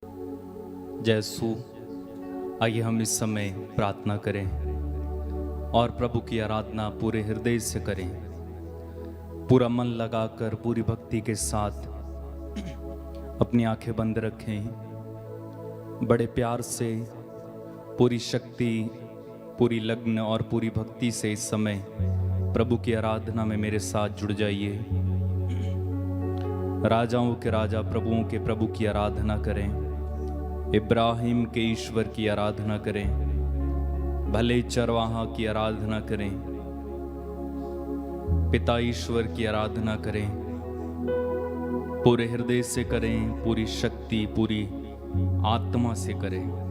जयसु। आइए हम इस समय प्रार्थना करें और प्रभु की आराधना पूरे हृदय से करें। पूरा मन लगाकर पूरी भक्ति के साथ अपनी आंखें बंद रखें। बड़े प्यार से पूरी शक्ति, पूरी लग्न और पूरी भक्ति से इस समय प्रभु की आराधना में मेरे साथ जुड़ जाइए। राजाओं के राजा, प्रभुओं के प्रभु की आराधना करें। इब्राहिम के ईश्वर की आराधना करें। भले चरवाहा की आराधना करें। पिता ईश्वर की आराधना करें। पूरे हृदय से करें, पूरी शक्ति, पूरी आत्मा से करें।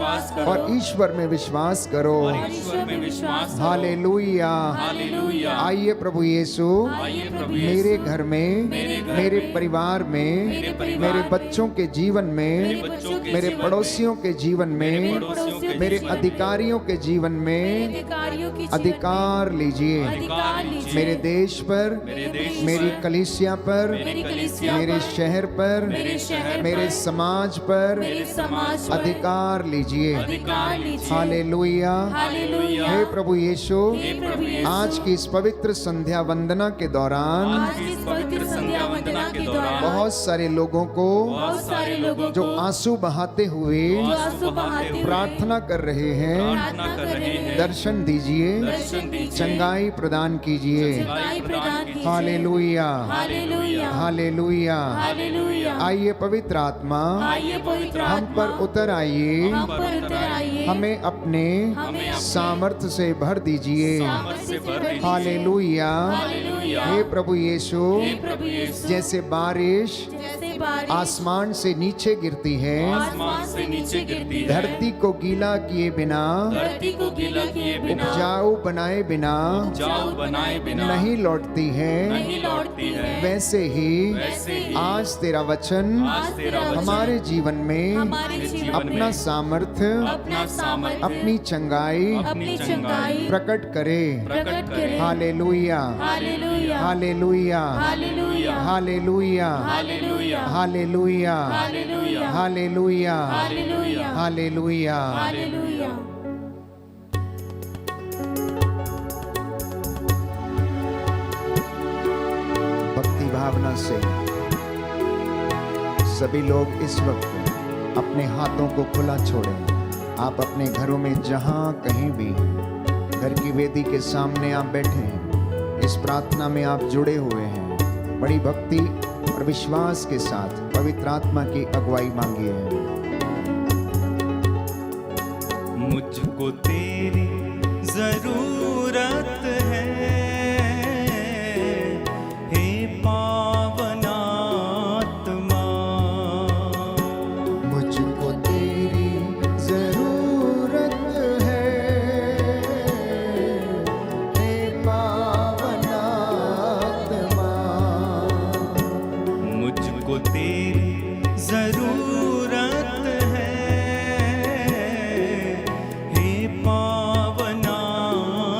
विश्वास करो और ईश्वर में विश्वास करो। और ईश्वर में विश्वास करो। हालेलुया। हालेलुया। आइए प्रभु यीशु आइए प्रभु मेरे घर में, मेरे परिवार में, मेरे बच्चों के जीवन में, मेरे पड़ोसियों के जीवन में, मेरे अधिकारियों के जीवन में अधिकार लीजिए। मेरे देश पर, मेरी कलीसिया पर, मेरे शहर पर, मेरे समाज पर अधिकार लीजिए। हालेलुया। हे प्रभु यीशु, आज की इस पवित्र संध्या वंदना के दौरान बहुत सारे लोगों को जो आंसू बहाते हुए प्रार्थना कर रहे हैं, दर्शन दीजिए, चंगाई प्रदान कीजिए। हालेलुया। हालेलुया। आइए पवित्र आत्मा हम पर उतर आइए, हमें अपने सामर्थ्य से भर दीजिए। हालेलुया। हे प्रभु यीशु, जैसे बारिश आसमान से नीचे गिरती है, धरती को गीला किए बिना, उपजाऊ बनाए बिना नहीं लौटती है, वैसे ही आज तेरा वचन हमारे जीवन में अपना सामर्थ्य, अपनी चंगाई प्रकट करे। Hallelujah. Hallelujah. Hallelujah. Hallelujah. Hallelujah. Hallelujah. भक्ति भावना से सभी लोग इस वक्त अपने हाथों को खुला छोड़ें। आप अपने घरों में जहां कहीं भी घर की वेदी के सामने आप बैठे हैं, इस प्रार्थना में आप जुड़े हुए हैं, बड़ी भक्ति और विश्वास के साथ पवित्र आत्मा की अगुवाई मांगिए। मुझको तेरी जरूरत है, हे पावन आत्मा। मुझको तेरी जरूरत है, हे पावन आत्मा। मुझको तेरी जरूरत है, हे पावन आत्मा।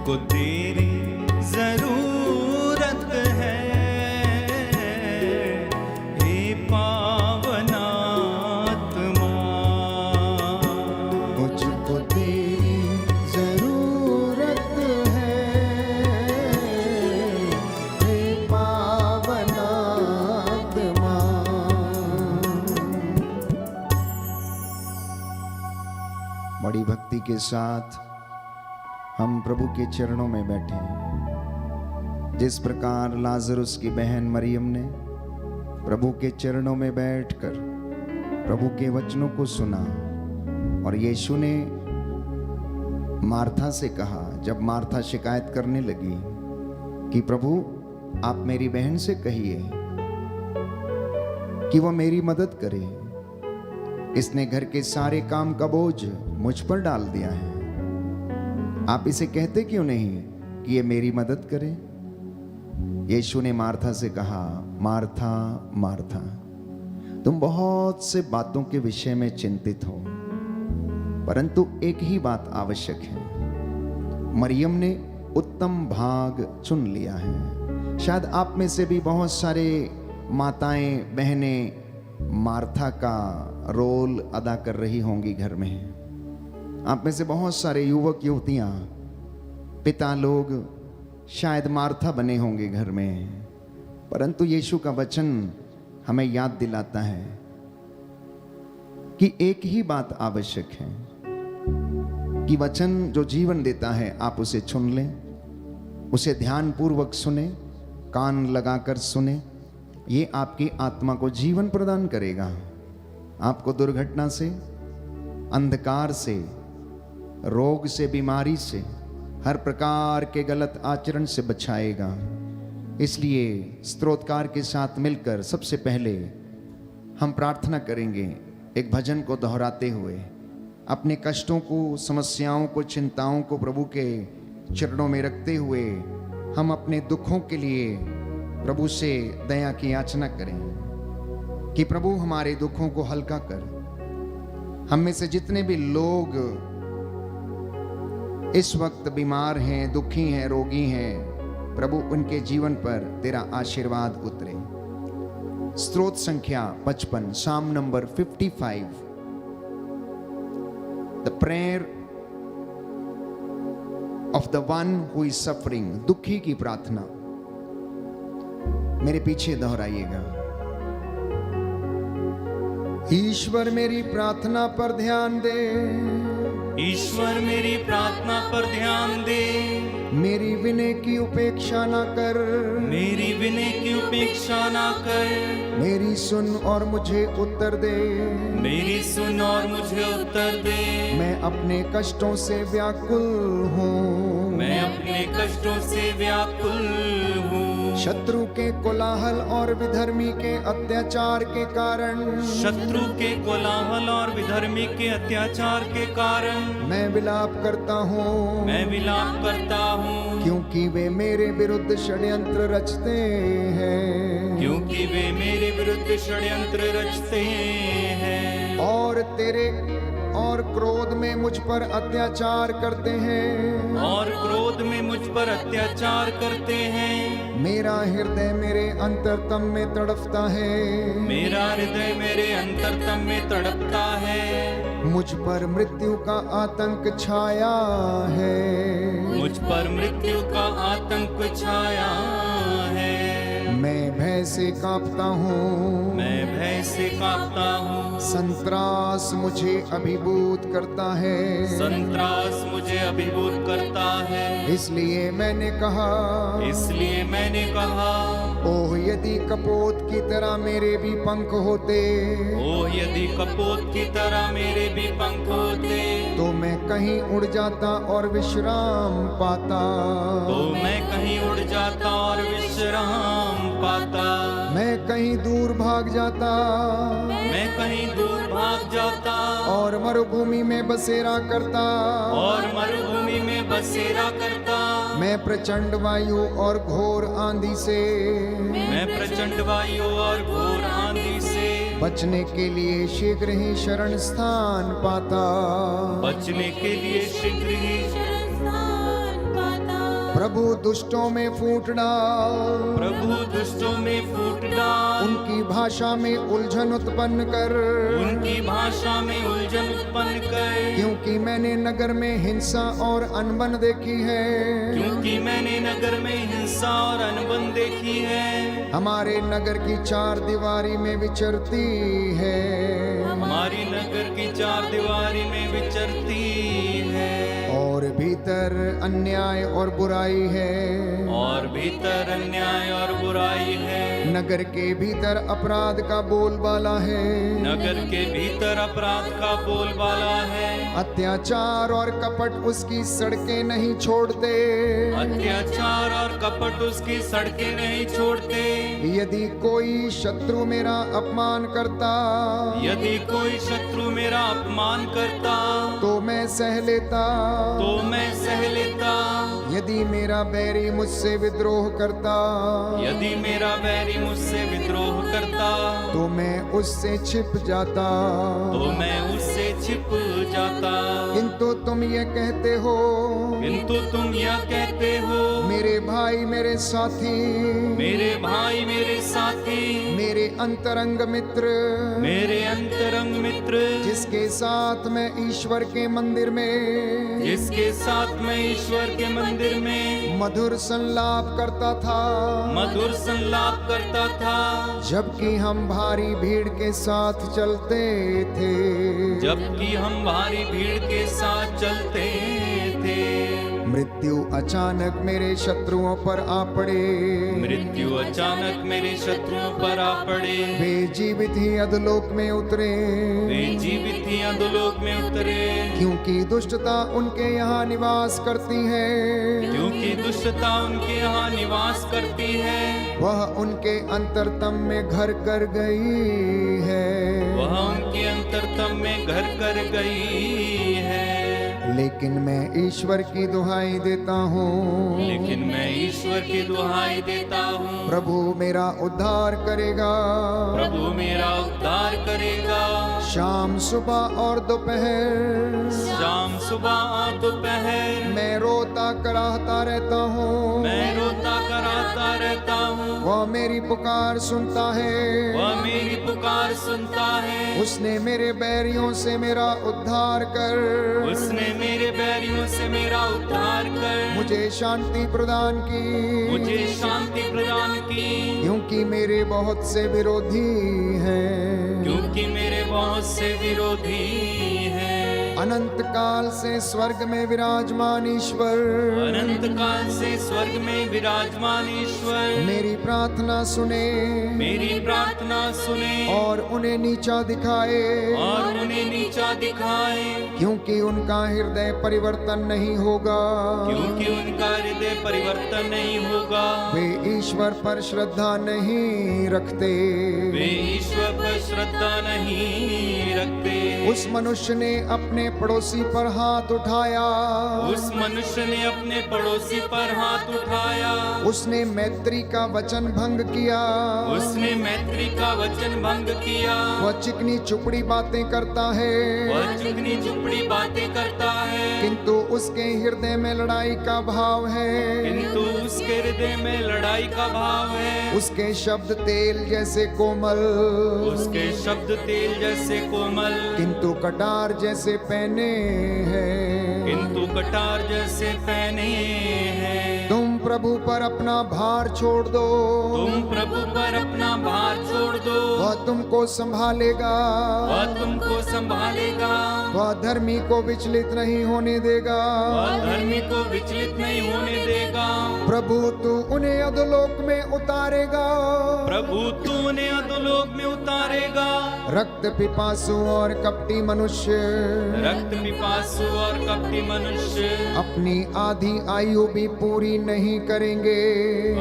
मुझको तेरी जरूरत है, हे पावन आत्मा। मुझको तेरी जरूरत है, हे पावन आत्मा। बड़ी भक्ति के साथ हम प्रभु के चरणों में बैठे हैं। जिस प्रकार लाजरुस की बहन मरियम ने प्रभु के चरणों में बैठकर प्रभु के वचनों को सुना, और यीशु ने मार्था से कहा, जब मार्था शिकायत करने लगी कि प्रभु आप मेरी बहन से कहिए कि वह मेरी मदद करे, इसने घर के सारे काम का बोझ मुझ पर डाल दिया है, आप इसे कहते क्यों नहीं कि ये मेरी मदद करे। यीशु ने मार्था से कहा, मार्था मार्था, तुम बहुत से बातों के विषय में चिंतित हो, परंतु एक ही बात आवश्यक है। मरियम ने उत्तम भाग चुन लिया है। शायद आप में से भी बहुत सारे माताएं बहनें मार्था का रोल अदा कर रही होंगी घर में। आप में से बहुत सारे युवक युवतियां, पिता लोग शायद मार्था बने होंगे घर में, परंतु यीशु का वचन हमें याद दिलाता है कि एक ही बात आवश्यक है कि वचन जो जीवन देता है आप उसे चुन लें, उसे ध्यानपूर्वक सुने, कान लगाकर सुने। ये आपकी आत्मा को जीवन प्रदान करेगा, आपको दुर्घटना से, अंधकार से, रोग से, बीमारी से, हर प्रकार के गलत आचरण से बचाएगा। इसलिए स्तोत्रकार के साथ मिलकर सबसे पहले हम प्रार्थना करेंगे, एक भजन को दोहराते हुए अपने कष्टों को, समस्याओं को, चिंताओं को प्रभु के चरणों में रखते हुए हम अपने दुखों के लिए प्रभु से दया की याचना करें कि प्रभु हमारे दुखों को हल्का कर। हम में से जितने भी लोग इस वक्त बीमार हैं, दुखी हैं, रोगी हैं, प्रभु उनके जीवन पर तेरा आशीर्वाद उतरे। स्तोत्र संख्या 55, साम number 55, the prayer of the one who is suffering, दुखी की प्रार्थना। मेरे पीछे दोहराइएगा। ईश्वर मेरी प्रार्थना पर ध्यान दे, ईश्वर मेरी प्रार्थना पर ध्यान दे, मेरी विनय की उपेक्षा ना कर, मेरी विनय की उपेक्षा ना कर, मेरी सुन और मुझे उत्तर दे, मेरी सुन और मुझे उत्तर दे। मैं अपने कष्टों से व्याकुल हूँ, मैं अपने कष्टों से व्याकुल हूँ। शत्रु के कोलाहल और विधर्मी के अत्याचार के कारण, शत्रु के कोलाहल और विधर्मी के अत्याचार के कारण मैं विलाप करता हूँ, मैं विलाप करता हूँ, क्योंकि वे मेरे विरुद्ध षड्यंत्र रचते हैं, क्योंकि वे मेरे विरुद्ध षड्यंत्र रचते हैं, और क्रोध में मुझ पर अत्याचार करते हैं, और क्रोध में मुझ पर अत्याचार करते हैं। मेरा हृदय मेरे अंतरतम में तड़पता है, मेरा हृदय मेरे अंतरतम में तड़पता है। मुझ पर मृत्यु का आतंक छाया है, मुझ पर मृत्यु का आतंक छाया है। मैं भय से कांपता हूँ, मैं भय से कांपता हूँ। संत्रास मुझे अभिभूत करता है, संत्रास मुझे अभिभूत करता है। इसलिए मैंने कहा, इसलिए मैंने कहा, ओह यदि कपोत की तरह मेरे भी पंख होते, ओह यदि कपोत की तरह मेरे भी पंख होते, तो मैं कहीं उड़ जाता और विश्राम पाता, तो मैं कहीं उड़ जाता और विश्राम पाता। मैं कहीं दूर भाग जाता, मैं कहीं दूर भाग जाता, और मरुभूमि में बसेरा करता, और मरुभूमि में बसेरा करता। मैं प्रचंड वायु और घोर आंधी से, मैं प्रचंड वायु और घोर आंधी से बचने के लिए शीघ्र ही शरण स्थान पाता, बचने के लिए शीघ्र ही शरण स्थान पाता। प्रभु दुष्टों में फूट डाल, प्रभु दुष्टों में फूट डाल, उनकी भाषा में उलझन उत्पन्न कर, उनकी भाषा में उलझन उत्पन्न कर। क्योंकि मैंने नगर में हिंसा और अनबन देखी है, क्योंकि मैंने नगर में हिंसा और अनबन देखी है। हमारे नगर की चार दीवारी में विचरती है, हमारी नगर की चार दीवारी में विचरती है, और भीतर अन्याय और बुराई है, और भीतर अन्याय और बुराई है। नगर के भीतर अपराध का बोलबाला है, नगर के भीतर अपराध का बोलबाला है। अत्याचार और कपट उसकी सड़कें नहीं छोड़ते। अत्याचार और कपट उसकी सड़कें नहीं छोड़ते। यदि कोई शत्रु मेरा अपमान करता, यदि कोई शत्रु मेरा अपमान करता, तो मैं सह लेता। तो मैं सह लेता। यदि मेरा बैरी मुझसे विद्रोह करता, यदि मेरा बैरी मुझसे विद्रोह करता, तो मैं उससे छिप जाता। तो मैं उससे छिप जाता। किंतु तुम ये कहते हो, किंतु तुम यह कहते हो, मेरे भाई मेरे साथी, मेरे भाई मेरे साथी, मेरे अंतरंग मित्र, मेरे अंतरंग मित्र, जिसके साथ मैं ईश्वर के मंदिर में, जिसके साथ मैं ईश्वर के मंदिर में मधुर संलाप करता था, मधुर संलाप करता था, जबकि हम भारी भीड़ के साथ चलते थे। जबकि हम भारी भीड़ के साथ चलते थे। मृत्यु अचानक मेरे शत्रुओं पर आ पड़े, मृत्यु अचानक मेरे शत्रुओं पर आ पड़े। वे जीवित ही अधोलोक में उतरे, वे जीवित ही अधोलोक में उतरे। क्योंकि दुष्टता उनके यहाँ निवास करती है, क्योंकि दुष्टता उनके यहाँ निवास करती है। वह उनके अंतरतम में घर कर गई है। वह उनके अंतरतम में घर कर गई है। लेकिन मैं ईश्वर की दुहाई देता हूँ, लेकिन मैं ईश्वर की दुहाई देता हूँ। प्रभु मेरा उद्धार करेगा, प्रभु मेरा उद्धार करेगा। शाम सुबह और दोपहर, शाम सुबह और दोपहर मैं रोता कराहता रहता हूँ। मैं रोता कराता रहता हूँ। वह मेरी पुकार सुनता है, वह मेरी पुकार सुनता है। उसने मेरे बैरियों से मेरा उद्धार कर, उसने मेरे बैरियों से मेरा उद्धार कर मुझे शांति प्रदान की, मुझे शांति प्रदान की। क्योंकि मेरे बहुत से विरोधी हैं, क्योंकि मेरे बहुत से विरोधी हैं। अनंत काल से स्वर्ग में विराजमान ईश्वर, अनंत काल से स्वर्ग में विराजमान ईश्वर मेरी प्रार्थना सुने, मेरी प्रार्थना सुने और उन्हें नीचा दिखाए, और उन्हें नीचा दिखाए। क्योंकि उनका हृदय परिवर्तन नहीं होगा, क्योंकि उनका हृदय परिवर्तन नहीं होगा। वे ईश्वर पर श्रद्धा नहीं रखते। वे ईश्वर पर श्रद्धा नहीं रखते। उस मनुष्य ने अपने पड़ोसी पर हाथ उठाया, उस मनुष्य ने अपने पड़ोसी पर हाथ उठाया। उसने मैत्री का वचन भंग किया, उसने मैत्री का वचन भंग किया। वह चिकनी चुपड़ी बातें करता है, वह चिकनी चुपड़ी बातें करता है। किंतु उसके हृदय में लड़ाई का भाव है, किंतु उसके हृदय में लड़ाई का भाव है। उसके शब्द तेल जैसे कोमल, उसके शब्द तेल जैसे कोमल, किंतु कटार जैसे पहने हैं। किंतु कटार जैसे पहने हैं। तुम प्रभु पर अपना भार छोड़ दो, तुम प्रभु पर अपना भार छोड़ दो। वह तुमको संभालेगा, वह तुमको संभालेगा। वह धर्मी को विचलित नहीं होने देगा। वह धर्मी को विचलित नहीं होने देगा। प्रभु तू उन्हें अधोलोक में उतारेगा, प्रभु तू उन्हें अधोलोक में उतारेगा। रक्त पिपासु और कपटी मनुष्य, रक्त पिपासु और कपटी मनुष्य अपनी आधी आयु भी पूरी नहीं करेंगे,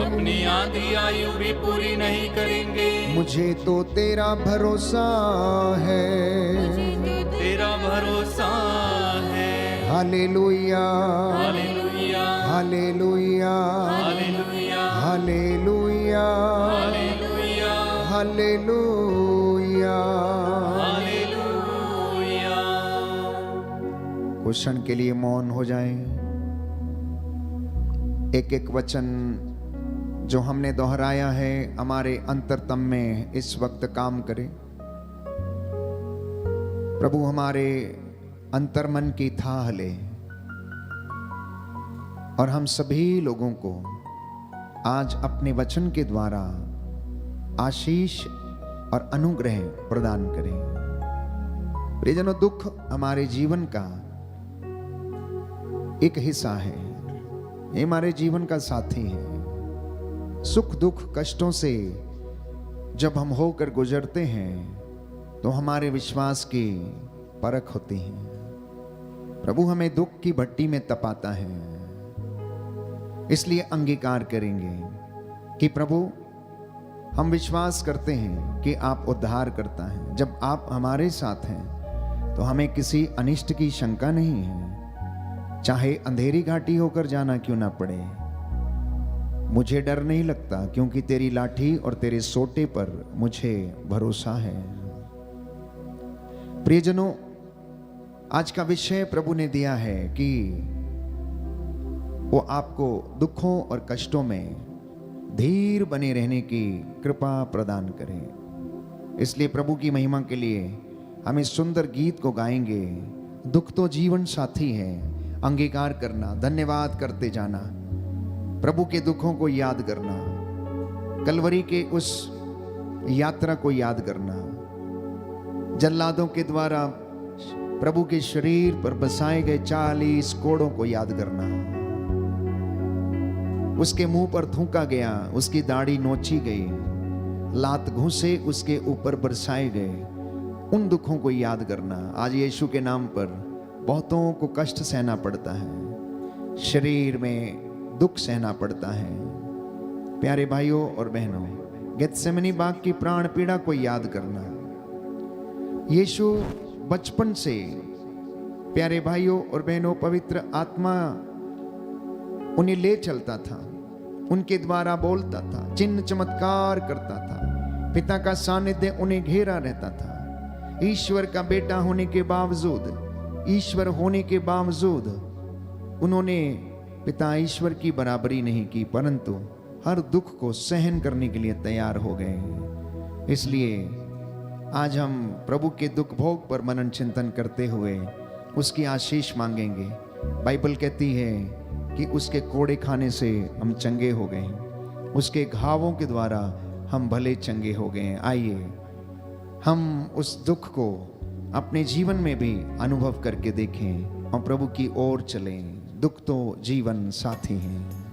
अपनी आधी आयु भी पूरी नहीं करेंगे। मुझे तो तेरा भरोसा है, तेरा भरोसा है। Hallelujah, hallelujah, hallelujah, hallelujah, hallelujah, hallelujah, hallelujah. Hallelujah. कुछ क्षण के लिए मौन हो जाएं। एक एक वचन जो हमने दोहराया है हमारे अंतरतम में इस वक्त काम करे। प्रभु हमारे अंतर्मन की थाह ले और हम सभी लोगों को आज अपने वचन के द्वारा आशीष और अनुग्रह प्रदान करें। प्रियजनों, दुख हमारे जीवन का एक हिस्सा है, ये हमारे जीवन का साथी है। सुख दुख कष्टों से जब हम होकर गुजरते हैं तो हमारे विश्वास की परख होती है। प्रभु हमें दुख की भट्टी में तपाता है, इसलिए अंगीकार करेंगे कि प्रभु हम विश्वास करते हैं कि आप उद्धार करता है। जब आप हमारे साथ हैं तो हमें किसी अनिष्ट की शंका नहीं है, चाहे अंधेरी घाटी होकर जाना क्यों ना पड़े। मुझे डर नहीं लगता क्योंकि तेरी लाठी और तेरे सोटे पर मुझे भरोसा है। प्रियजनों, आज का विषय प्रभु ने दिया है कि वो आपको दुखों और कष्टों में धीर बने रहने की कृपा प्रदान करें। इसलिए प्रभु की महिमा के लिए हम इस सुंदर गीत को गाएंगे। दुख तो जीवन साथी है, अंगीकार करना, धन्यवाद करते जाना, प्रभु के दुखों को याद करना, कलवरी के उस यात्रा को याद करना, जल्लादों के द्वारा प्रभु के शरीर पर बसाए गए 40 कोड़ों को याद करना, उसके मुंह पर थूका गया, उसकी दाढ़ी नोची गई, लात घूसे उसके ऊपर बरसाए गए, उन दुखों को याद करना। आज यीशु के नाम पर बहुतों को कष्ट सहना पड़ता है, शरीर में दुख सहना पड़ता है। प्यारे भाइयों और बहनों, गेत्सेमनी बाग की प्राण पीड़ा को याद करना। यीशु बचपन से, प्यारे भाइयों और बहनों, पवित्र आत्मा उन्हें ले चलता था, उनके द्वारा बोलता था, चिन्ह चमत्कार करता था, पिता का सानिध्य उन्हें घेरा रहता था। ईश्वर का बेटा होने के बावजूद, ईश्वर होने के बावजूद उन्होंने पिता ईश्वर की बराबरी नहीं की, परंतु हर दुख को सहन करने के लिए तैयार हो गए। इसलिए आज हम प्रभु के दुख भोग पर मनन चिंतन करते हुए उसकी आशीष मांगेंगे। बाइबल कहती है कि उसके कोड़े खाने से हम चंगे हो गए, उसके घावों के द्वारा हम भले चंगे हो गए। आइए हम उस दुख को अपने जीवन में भी अनुभव करके देखें और प्रभु की ओर चलें। दुख तो जीवन साथी हैं।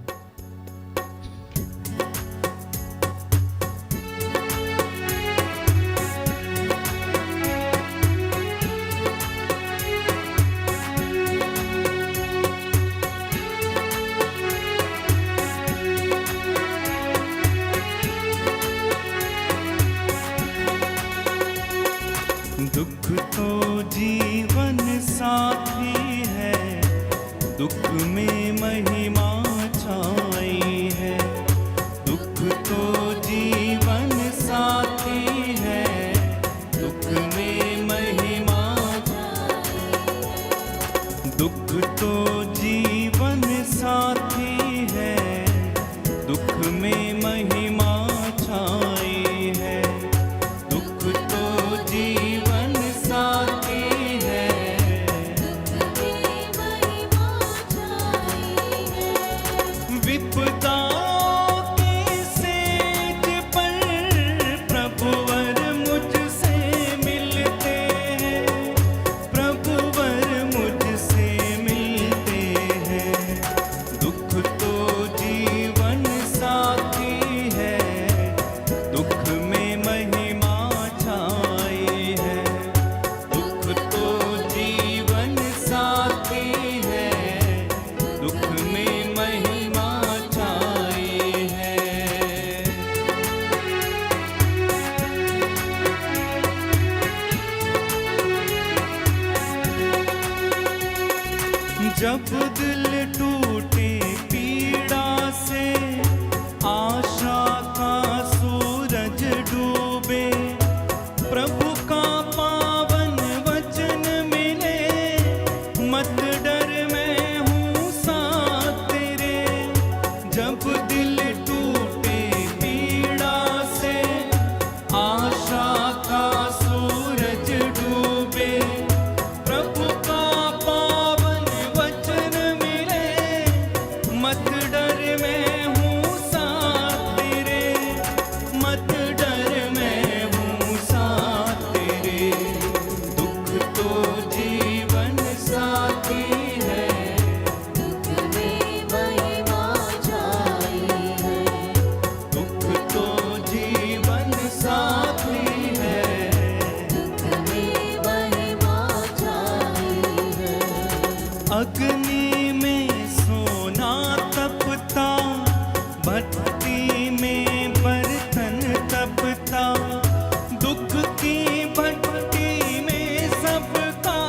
दुख तो जीवन साथी है, दुख में महिमा छाई है। दुख तो जीवन साथी है, दुख में महिमा छाई। दुख तो जीवन साथी है, दुख में महिमा छाई है। दुख तो जीवन साथी है, विपदा के सेज पर प्रभुवर मुझसे मिलते हैं, प्रभुवर मुझसे मिलते हैं। दुख तो जीवन साथी है, दुख में महिमा छाई है। दुख तो जीवन साथी है, दुख में महिमा छाई है। जब दिल टूटे पीड़ मत डर मैं हूँ साथ तेरे, मत डर मैं हूँ साथ तेरे। दुख तो जीवन साथी है, दुख में महिमा छाई है, दुख तो जीवन साथी है। दुख में महिमा छाई है। अग्नि में सोना तपता, भट्टी में बर्तन तपता, दुख की भट्टी में सबका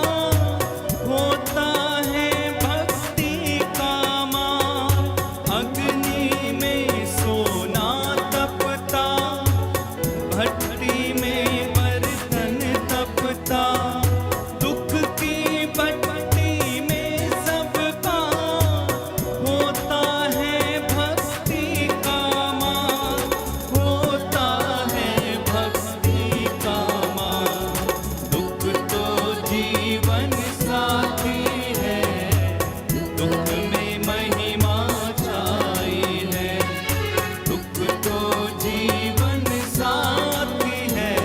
होता है भक्ति का मान। अग्नि में सोना तपता, भट्टी में बर्तन तपता, दुख की भट्टी में सबका होता है भक्ति का मान, होता है भक्ति का मान। दुख तो जीवन साथी है, दुख में महिमा छाई है, दुख तो जीवन साथी है,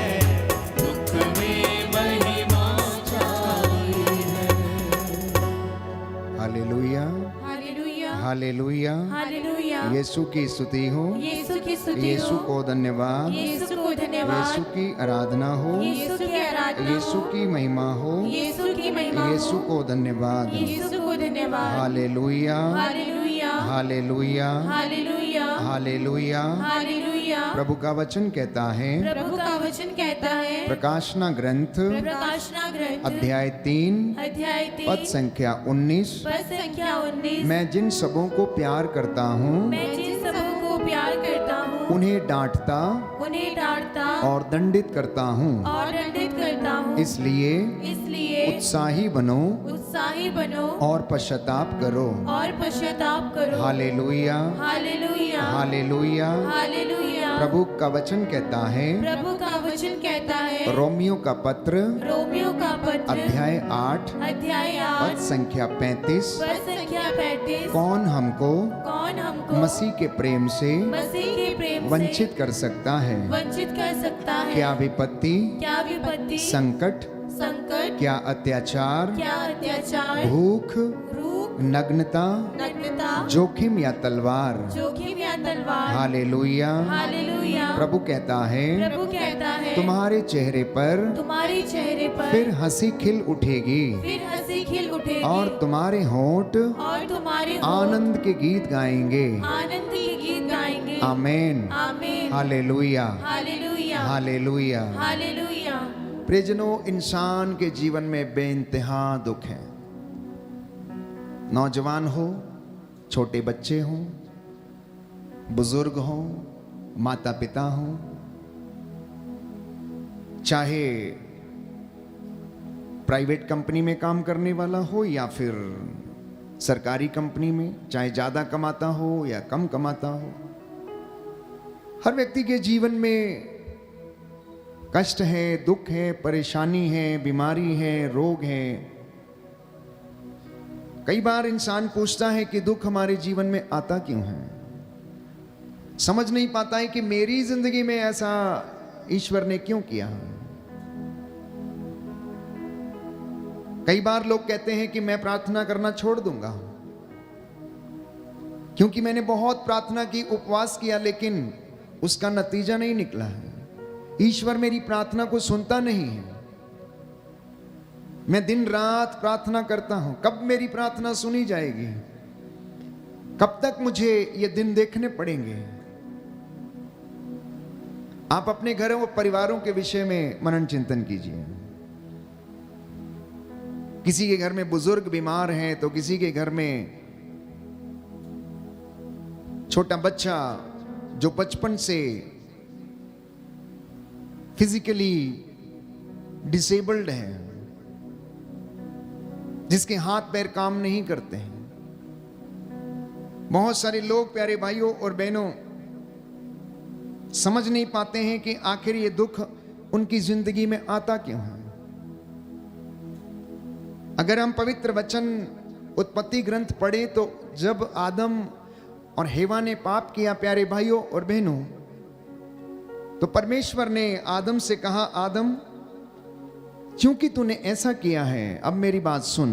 दुख में महिमा छाई है। Hallelujah, hallelujah, hallelujah. Hallelujah. Yeshu की स्तुति हो, यीशु की स्तुति यीशु हो, को धन्यवाद, यीशु को धन्यवाद, यीशु की आराधना हो, यीशु की आराधना यीशु हो, की महिमा हो, यीशु की महिमा हो, यीशु को धन्यवाद। यीशु को धन्यवाद। Hallelujah, hallelujah, hallelujah, hallelujah, hallelujah. Hallelujah. प्रभु का वचन कहता है, प्रभु का वचन कहता है, प्रकाशना ग्रंथ प्रकाशना ग्रंथ अध्याय 3 अध्याय पद 3 संख्या 19। पद संख्या 19। मैं जिन सबों को प्यार करता हूँ मैं जिन सबों को प्यार करता हूँ, उन्हें डांटता उन्हें डांटता और दंडित करता हूँ। और दंडित करता हूँ। इसलिए इसलिए उत्साही बनो उत्साही बनो और पश्चाताप करो। और पश्चाताप करो। Hallelujah, hallelujah, hallelujah. हालेलुया। प्रभु का वचन कहता है, प्रभु का वचन कहता है, रोमियो का पत्र रोमियो का पत्र अध्याय 8 अध्याय पद 8 संख्या 35। पद संख्या 35। कौन हमको कौन हमको मसीह के प्रेम से मसीह के प्रेम वंचित कर सकता है? वंचित कर सकता है? क्या विपत्ति, क्या विपत्ति, संकट, संकट, क्या अत्याचार, क्या अत्याचार, भूख, भूख, नग्नता, नग्नता, जोखिम या तलवार? जोखिम या तलवार? हालेलुया। हालेलुया। प्रभु कहता है, प्रभु कहता है, तुम्हारे चेहरे पर तुम्हारे चेहरे पर फिर हंसी खिल उठेगी फिर हंसी खिल उठेगी और तुम्हारे होंठ और तुम्हारे होंठ आनंद के गीत गाएंगे। आनंद के गीत गाएंगे। आमेन। आमीन। Hallelujah, hallelujah, hallelujah. हालेलुया। प्रियजनों, इंसान के जीवन में बेइंतहा दुख है। नौजवान हो, छोटे बच्चे हो, बुजुर्ग हो, माता पिता हो, चाहे प्राइवेट कंपनी में काम करने वाला हो या फिर सरकारी कंपनी में, चाहे ज्यादा कमाता हो या कम कमाता हो, हर व्यक्ति के जीवन में कष्ट है, दुख है, परेशानी है, बीमारी है, रोग है। कई बार इंसान पूछता है कि दुख हमारे जीवन में आता क्यों है। समझ नहीं पाता है कि मेरी जिंदगी में ऐसा ईश्वर ने क्यों किया है। कई बार लोग कहते हैं कि मैं प्रार्थना करना छोड़ दूंगा क्योंकि मैंने बहुत प्रार्थना की, उपवास किया, लेकिन उसका नतीजा नहीं निकला है। ईश्वर मेरी प्रार्थना को सुनता नहीं है। मैं दिन रात प्रार्थना करता हूं, कब मेरी प्रार्थना सुनी जाएगी? कब तक मुझे ये दिन देखने पड़ेंगे? आप अपने घरों और परिवारों के विषय में मनन चिंतन कीजिए। किसी के घर में बुजुर्ग बीमार हैं तो किसी के घर में छोटा बच्चा जो बचपन से फिजिकली डिसेबल्ड है, जिसके हाथ पैर काम नहीं करते हैं। बहुत सारे लोग, प्यारे भाइयों और बहनों, समझ नहीं पाते हैं कि आखिर ये दुख उनकी जिंदगी में आता क्यों है। अगर हम पवित्र वचन उत्पत्ति ग्रंथ पढ़े तो जब आदम और हेवा ने पाप किया प्यारे भाइयों और बहनों, तो परमेश्वर ने आदम से कहा, आदम क्योंकि तूने ऐसा किया है, अब मेरी बात सुन,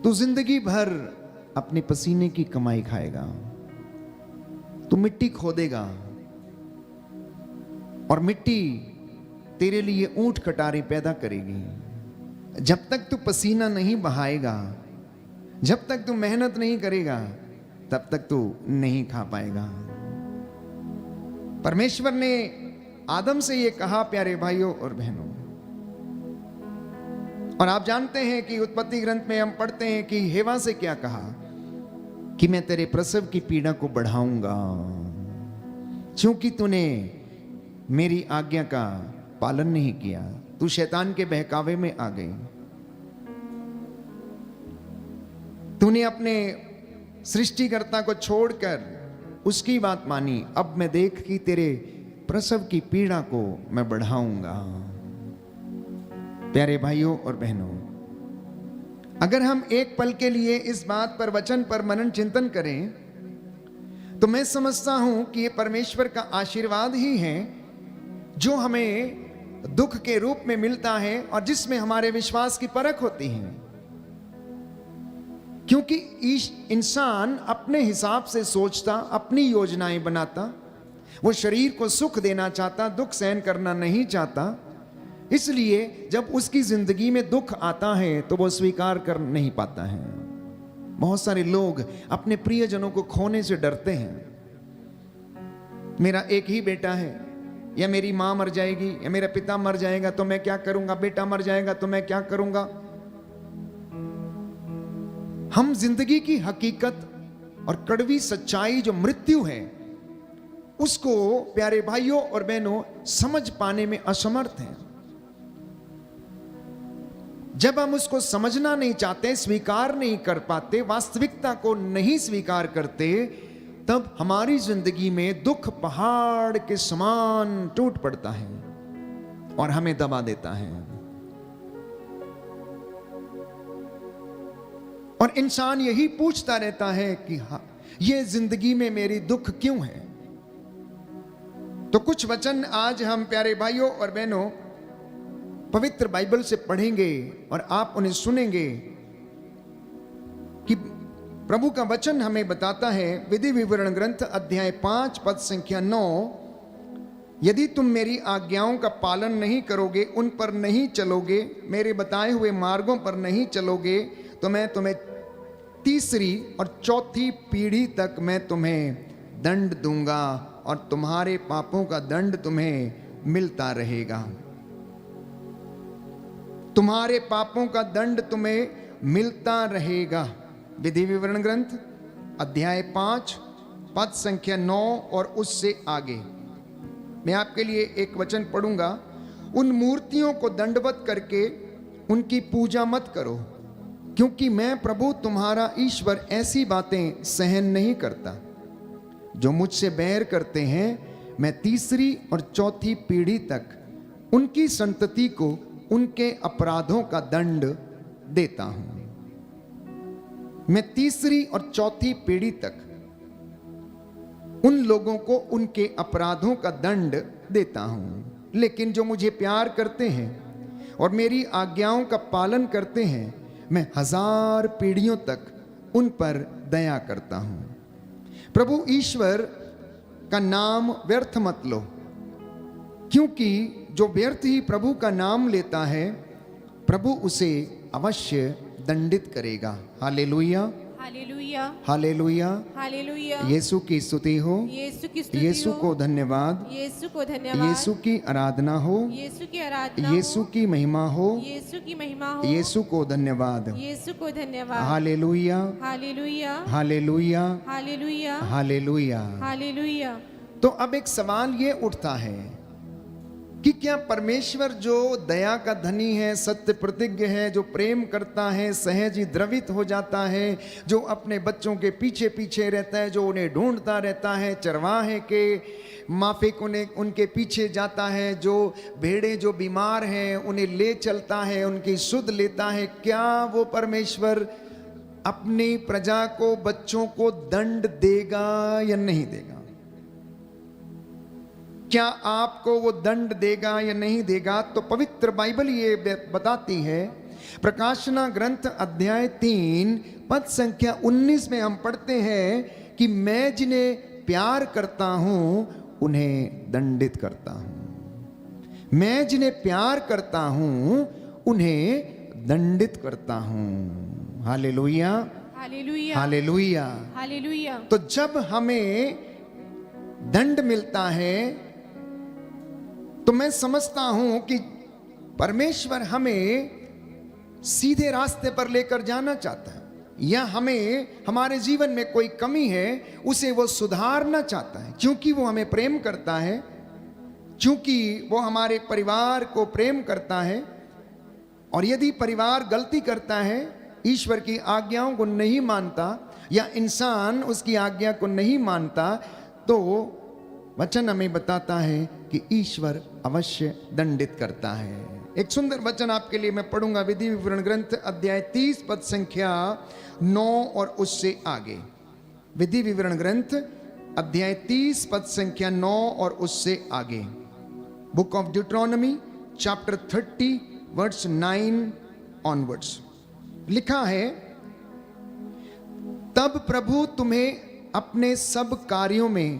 तू जिंदगी भर अपने पसीने की कमाई खाएगा, तू मिट्टी खोदेगा और मिट्टी तेरे लिए ऊंट कटारे पैदा करेगी। जब तक तू पसीना नहीं बहाएगा, जब तक तू मेहनत नहीं करेगा, तब तक तू नहीं खा पाएगा। परमेश्वर ने आदम से यह कहा प्यारे भाइयों और बहनों। और आप जानते हैं कि उत्पत्ति ग्रंथ में हम पढ़ते हैं कि हेवा से क्या कहा कि मैं तेरे प्रसव की पीड़ा को बढ़ाऊंगा, क्योंकि तूने मेरी आज्ञा का पालन नहीं किया, तू शैतान के बहकावे में आ गई, तूने अपने सृष्टिकर्ता को छोड़कर उसकी बात मानी। अब मैं देख कि तेरे प्रसव की पीड़ा को मैं बढ़ाऊंगा। प्यारे भाइयों और बहनों, अगर हम एक पल के लिए इस बात पर, वचन पर मनन चिंतन करें, तो मैं समझता हूं कि यह परमेश्वर का आशीर्वाद ही है जो हमें दुख के रूप में मिलता है और जिसमें हमारे विश्वास की परख होती है। क्योंकि इंसान अपने हिसाब से सोचता, अपनी योजनाएं बनाता, वो शरीर को सुख देना चाहता, दुख सहन करना नहीं चाहता। इसलिए जब उसकी जिंदगी में दुख आता है तो वो स्वीकार कर नहीं पाता है। बहुत सारे लोग अपने प्रियजनों को खोने से डरते हैं। मेरा एक ही बेटा है, या मेरी मां मर जाएगी, या मेरा पिता मर जाएगा तो मैं क्या करूंगा, बेटा मर जाएगा तो मैं क्या करूंगा। हम जिंदगी की हकीकत और कड़वी सच्चाई जो मृत्यु है, उसको प्यारे भाइयों और बहनों समझ पाने में असमर्थ हैं। जब हम उसको समझना नहीं चाहते, स्वीकार नहीं कर पाते, वास्तविकता को नहीं स्वीकार करते, तब हमारी जिंदगी में दुख पहाड़ के समान टूट पड़ता है और हमें दबा देता है। और इंसान यही पूछता रहता है कि हाँ, ये जिंदगी में मेरी दुख क्यों है। तो कुछ वचन आज हम प्यारे भाइयों और बहनों पवित्र बाइबल से पढ़ेंगे और आप उन्हें सुनेंगे कि प्रभु का वचन हमें बताता है। विधि विवरण ग्रंथ अध्याय 5 पद संख्या 9, यदि तुम मेरी आज्ञाओं का पालन नहीं करोगे, उन पर नहीं चलोगे, मेरे बताए हुए मार्गों पर नहीं चलोगे, तो मैं तुम्हें तीसरी और चौथी पीढ़ी तक मैं तुम्हें दंड दूंगा और तुम्हारे पापों का दंड तुम्हें मिलता रहेगा। तुम्हारे पापों का दंड तुम्हें मिलता रहेगा। विधि विवरण ग्रंथ अध्याय 5 पद संख्या 9 और उससे आगे मैं आपके लिए एक वचन पढ़ूंगा। उन मूर्तियों को दंडवत करके उनकी पूजा मत करो, क्योंकि मैं प्रभु तुम्हारा ईश्वर ऐसी बातें सहन नहीं करता। जो मुझसे बैर करते हैं मैं तीसरी और चौथी पीढ़ी तक उनकी संतति को उनके अपराधों का दंड देता हूं। मैं तीसरी और चौथी पीढ़ी तक उन लोगों को उनके अपराधों का दंड देता हूं। लेकिन जो मुझे प्यार करते हैं और मेरी आज्ञाओं का पालन करते हैं, मैं 1000 पीढ़ियों तक उन पर दया करता हूं। प्रभु ईश्वर का नाम व्यर्थ मत लो, क्योंकि जो व्यर्थ ही प्रभु का नाम लेता है, प्रभु उसे अवश्य दंडित करेगा। Hallelujah, hallelujah, hallelujah, hallelujah. Yeshu की स्तुति हो, यीशु की स्तुति यीशु हो, को धन्यवाद, यीशु को धन्यवाद, यीशु की आराधना हो, यीशु की आराधना यीशु हो, की महिमा हो, यीशु की महिमा हो, यीशु को धन्यवाद। यीशु को धन्यवाद। Hallelujah, hallelujah, hallelujah, hallelujah, hallelujah. Hallelujah. तो अब एक सवाल ये उठता है कि क्या परमेश्वर जो दया का धनी है, सत्य प्रतिज्ञ है, जो प्रेम करता है, सहज ही द्रवित हो जाता है, जो अपने बच्चों के पीछे पीछे रहता है, जो उन्हें ढूंढता रहता है, चरवाहे के माफिक उनके पीछे जाता है, जो भेड़ें जो बीमार हैं उन्हें ले चलता है, उनकी सुध लेता है, क्या वो परमेश्वर अपनी प्रजा को, बच्चों को दंड देगा या नहीं देगा? क्या आपको वो दंड देगा या नहीं देगा? तो पवित्र बाइबल ये बताती है, प्रकाशना ग्रंथ अध्याय 3 पद संख्या 19 में हम पढ़ते हैं कि मैं जिन्हें प्यार करता हूं उन्हें दंडित करता हूं। मैं जिन्हें प्यार करता हूं उन्हें दंडित करता हूं। Hallelujah, hallelujah, hallelujah. हालेलुया। तो जब हमें दंड मिलता है तो मैं समझता हूं कि परमेश्वर हमें सीधे रास्ते पर लेकर जाना चाहता है, या हमें हमारे जीवन में कोई कमी है उसे वो सुधारना चाहता है, क्योंकि वो हमें प्रेम करता है, क्योंकि वो हमारे परिवार को प्रेम करता है। और यदि परिवार गलती करता है, ईश्वर की आज्ञाओं को नहीं मानता, या इंसान उसकी आज्ञा को नहीं मानता, तो वचन हमें बताता है कि ईश्वर अवश्य दंडित करता है। एक सुंदर वचन आपके लिए मैं पढ़ूंगा, विधि विवरण ग्रंथ अध्याय 30 पद संख्या 9 और उससे आगे। विधि विवरण ग्रंथ अध्याय 30 पद संख्या 9 और उससे आगे। Book of Deuteronomy chapter 30 verse 9 onwards लिखा है, तब प्रभु तुम्हें अपने सब कार्यों में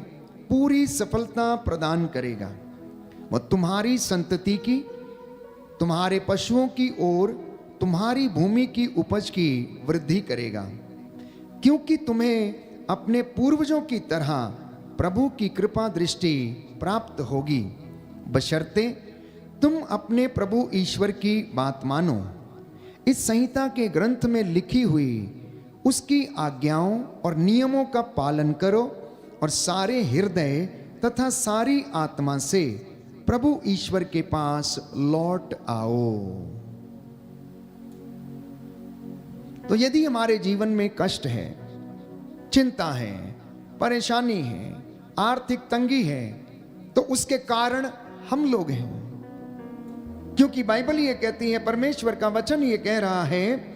पूरी सफलता प्रदान करेगा। वह तुम्हारी संतति की, तुम्हारे पशुओं की और तुम्हारी भूमि की उपज की वृद्धि करेगा, क्योंकि तुम्हें अपने पूर्वजों की तरह प्रभु की कृपा दृष्टि प्राप्त होगी, बशर्ते तुम अपने प्रभु ईश्वर की बात मानो। इस संहिता के ग्रंथ में लिखी हुई उसकी आज्ञाओं और नियमों का पालन करो और सारे हृदय तथा सारी आत्मा से प्रभु ईश्वर के पास लौट आओ। तो यदि हमारे जीवन में कष्ट है, चिंता है, परेशानी है, आर्थिक तंगी है, तो उसके कारण हम लोग हैं, क्योंकि बाइबल ये कहती है, परमेश्वर का वचन ये कह रहा है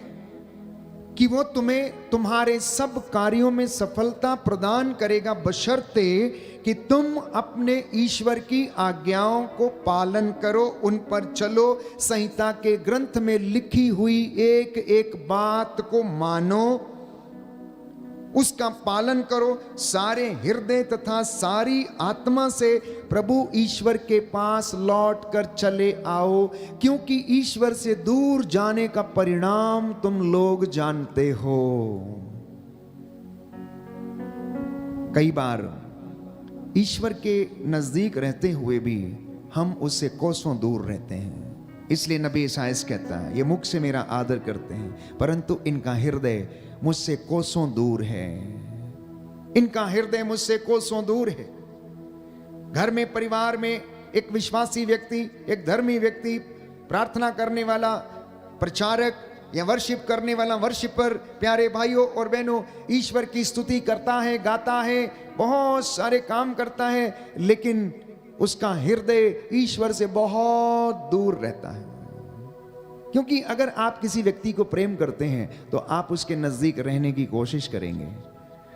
कि वो तुम्हें तुम्हारे सब कार्यों में सफलता प्रदान करेगा, बशर्ते कि तुम अपने ईश्वर की आज्ञाओं को पालन करो, उन पर चलो, संहिता के ग्रंथ में लिखी हुई एक एक बात को मानो, उसका पालन करो, सारे हृदय तथा सारी आत्मा से प्रभु ईश्वर के पास लौट कर चले आओ, क्योंकि ईश्वर से दूर जाने का परिणाम तुम लोग जानते हो। कई बार ईश्वर के नजदीक रहते हुए भी हम उससे कोसों दूर रहते हैं। इसलिए नबी ईसायाह कहता है, ये मुख से मेरा आदर करते हैं परंतु इनका हृदय मुझसे कोसों दूर है। इनका हृदय मुझसे कोसों दूर है। घर में, परिवार में एक विश्वासी व्यक्ति, एक धर्मी व्यक्ति, प्रार्थना करने वाला प्रचारक या वर्शिप करने वाला वर्शिपर, प्यारे भाइयों और बहनों, ईश्वर की स्तुति करता है, गाता है, बहुत सारे काम करता है, लेकिन उसका हृदय ईश्वर से बहुत दूर रहता है। क्योंकि अगर आप किसी व्यक्ति को प्रेम करते हैं तो आप उसके नजदीक रहने की कोशिश करेंगे,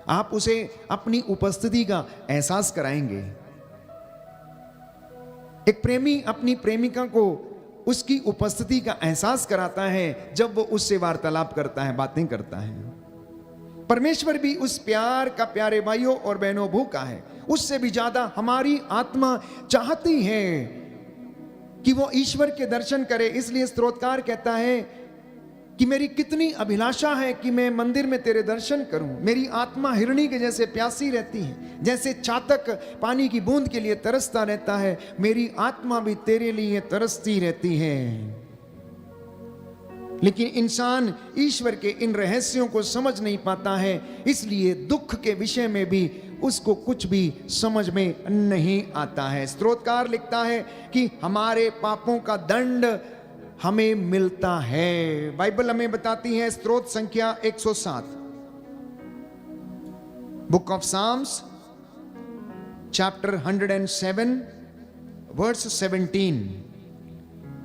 आप उसे अपनी उपस्थिति का एहसास कराएंगे। एक प्रेमी अपनी प्रेमिका को उसकी उपस्थिति का एहसास कराता है जब वो उससे वार्तालाप करता है, बातें करता है। परमेश्वर भी उस प्यार का, प्यारे भाइयों और बहनों, भूखा है। उससे भी ज्यादा हमारी आत्मा चाहती है कि वो ईश्वर के दर्शन करे। इसलिए स्तोत्रकार कहता है कि मेरी कितनी अभिलाषा है कि मैं मंदिर में तेरे दर्शन करूं। मेरी आत्मा हिरणी के जैसे प्यासी रहती है, जैसे चातक पानी की बूंद के लिए तरसता रहता है, मेरी आत्मा भी तेरे लिए तरसती रहती है। लेकिन इंसान ईश्वर के इन रहस्यों को समझ नहीं पाता है, इसलिए दुख के विषय में भी उसको कुछ भी समझ में नहीं आता है। स्तोत्रकार लिखता है कि हमारे पापों का दंड हमें मिलता है। बाइबल हमें बताती है, स्तोत्र संख्या 107, book of Psalms chapter 107 verse 17,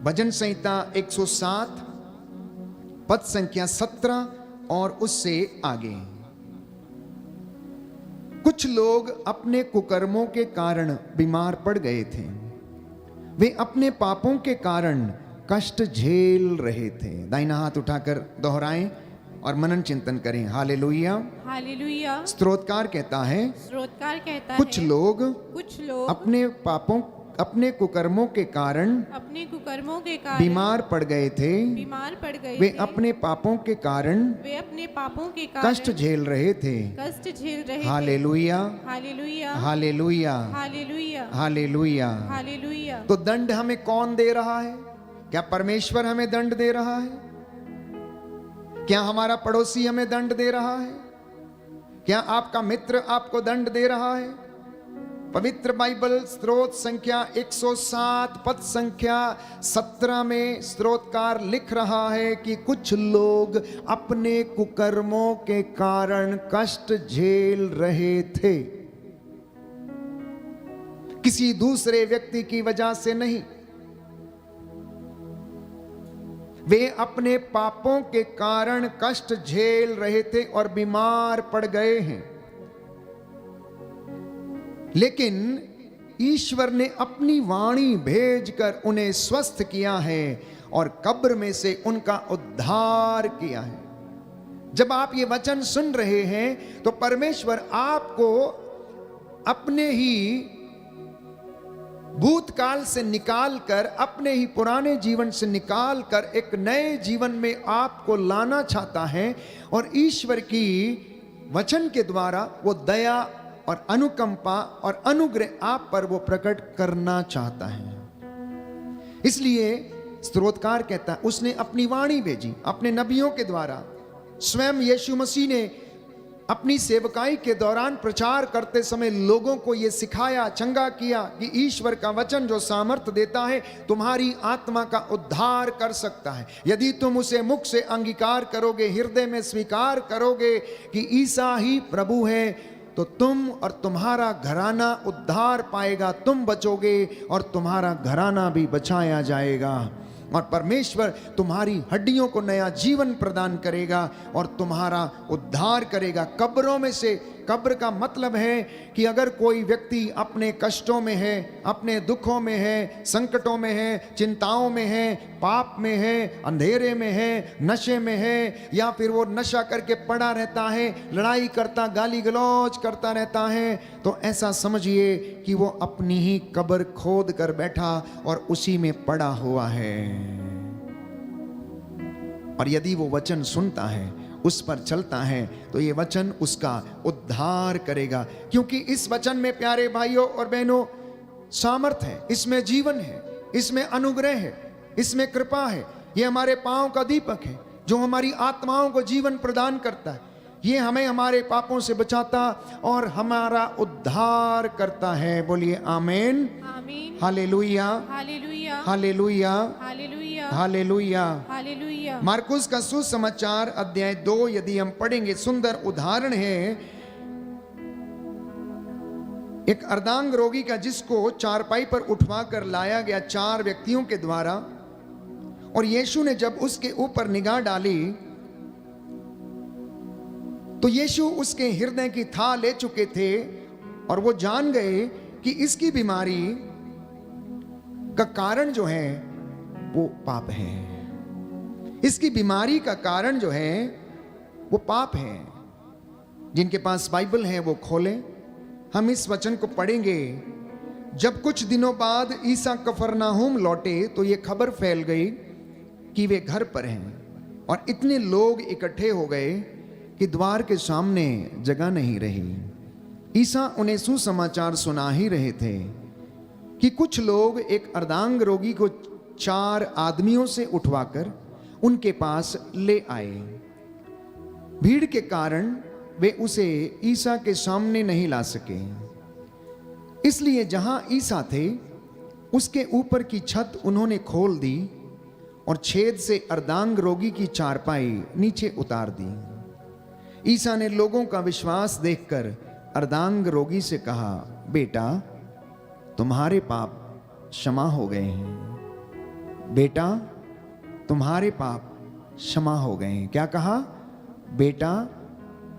भजन संहिता 107 पद संख्या 17 और उससे आगे। कुछ लोग अपने कुकर्मों के कारण बीमार पड़ गए थे। वे अपने पापों के कारण कष्ट झेल रहे थे। दाहिना हाथ उठाकर दोहराएं और मनन चिंतन करें। हालेलुया। हालेलुया। स्तोत्रकार कहता है, स्तोत्रकार कहता कुछ है, लोग कुछ लोग अपने कुकर्मों के कारण अपने कुकर्मों के कारण बीमार पड़ गए थे। बीमार पड़ गए वे थे। अपने पापों के कारण वे अपने पापों के कारण कष्ट झेल रहे थे। कष्ट झेल रहे थे। Hallelujah, hallelujah. Hallelujah, hallelujah. Hallelujah. Hallelujah. तो दंड हमें कौन दे रहा है? क्या परमेश्वर हमें दंड दे रहा है? क्या हमारा पड़ोसी हमें दंड दे रहा है? क्या आपका मित्र आपको दंड दे रहा है? पवित्र बाइबल स्रोत संख्या 107 पद संख्या 17 में स्रोतकार लिख रहा है कि कुछ लोग अपने कुकर्मों के कारण कष्ट झेल रहे थे, किसी दूसरे व्यक्ति की वजह से नहीं। वे अपने पापों के कारण कष्ट झेल रहे थे और बीमार पड़ गए हैं। लेकिन ईश्वर ने अपनी वाणी भेजकर उन्हें स्वस्थ किया है और कब्र में से उनका उद्धार किया है। जब आप ये वचन सुन रहे हैं तो परमेश्वर आपको अपने ही भूतकाल से निकालकर, अपने ही पुराने जीवन से निकालकर एक नए जीवन में आपको लाना चाहता है और ईश्वर की वचन के द्वारा वो दया और अनुकंपा और अनुग्रह आप पर वो प्रकट करना चाहता है। इसलिए स्तोत्रकार कहता है, उसने अपनी वाणी भेजी अपने नबियों के द्वारा। स्वयं यीशु मसीह ने अपनी सेवकाई के दौरान प्रचार करते समय लोगों को यह सिखाया, चंगा किया कि ईश्वर का वचन जो सामर्थ्य देता है तुम्हारी आत्मा का उद्धार कर सकता है। यदि तुम उसे मुख से अंगीकार करोगे, हृदय में स्वीकार करोगे कि ईसा ही प्रभु है, तो तुम और तुम्हारा घराना उद्धार पाएगा, तुम बचोगे और तुम्हारा घराना भी बचाया जाएगा और परमेश्वर तुम्हारी हड्डियों को नया जीवन प्रदान करेगा और तुम्हारा उद्धार करेगा कब्रों में से। कब्र का मतलब है कि अगर कोई व्यक्ति अपने कष्टों में है, अपने दुखों में है, संकटों में है, चिंताओं में है, पाप में है, अंधेरे में है, नशे में है, या फिर वो नशा करके पड़ा रहता है, लड़ाई करता, गाली गलौज करता रहता है, तो ऐसा समझिए कि वो अपनी ही कब्र खोद कर बैठा और उसी में पड़ा हुआ है। और यदि वो वचन सुनता है, उस पर चलता है, तो ये वचन उसका उद्धार करेगा। क्योंकि इस वचन में प्यारे भाइयों और बहनों सामर्थ है, इसमें जीवन है, इसमें अनुग्रह है, इसमें कृपा है। ये हमारे पांव का दीपक है जो हमारी आत्माओं को जीवन प्रदान करता है। ये हमें हमारे पापों से बचाता और हमारा उद्धार करता है। बोलिए आमीन, आमीन, hallelujah, hallelujah, hallelujah, hallelujah, hallelujah. Hallelujah. मार्कुस का सुसमाचार अध्याय 2 यदि हम पढ़ेंगे, सुंदर उदाहरण है एक अर्धांग रोगी का, जिसको चारपाई पर उठवा कर लाया गया 4 व्यक्तियों के द्वारा। और यीशु ने जब उसके ऊपर निगाह डाली तो यीशु उसके हृदय की था ले चुके थे और वो जान गए कि इसकी बीमारी का कारण जो है वो पाप है। इसकी बीमारी का कारण जो है वो पाप है। जिनके पास बाइबल है वो खोलें, हम इस वचन को पढ़ेंगे। जब कुछ दिनों बाद ईसा कफरनाहूम लौटे तो ये खबर फैल गई कि वे घर पर हैं और इतने लोग इकट्ठे हो गए कि द्वार के सामने जगह नहीं रही। ईसा उन्हें सुसमाचार सुना ही रहे थे कि कुछ लोग एक अर्धांग रोगी को 4 आदमियों से उठवाकर उनके पास ले आए। भीड़ के कारण वे उसे ईसा के सामने नहीं ला सके, इसलिए जहां ईसा थे उसके ऊपर की छत उन्होंने खोल दी और छेद से अर्धांग रोगी की चारपाई नीचे उतार दी। ईसा ने लोगों का विश्वास देखकर अर्धांग रोगी से कहा, बेटा तुम्हारे पाप क्षमा हो गए हैं। बेटा तुम्हारे पाप क्षमा हो गए हैं। क्या कहा? बेटा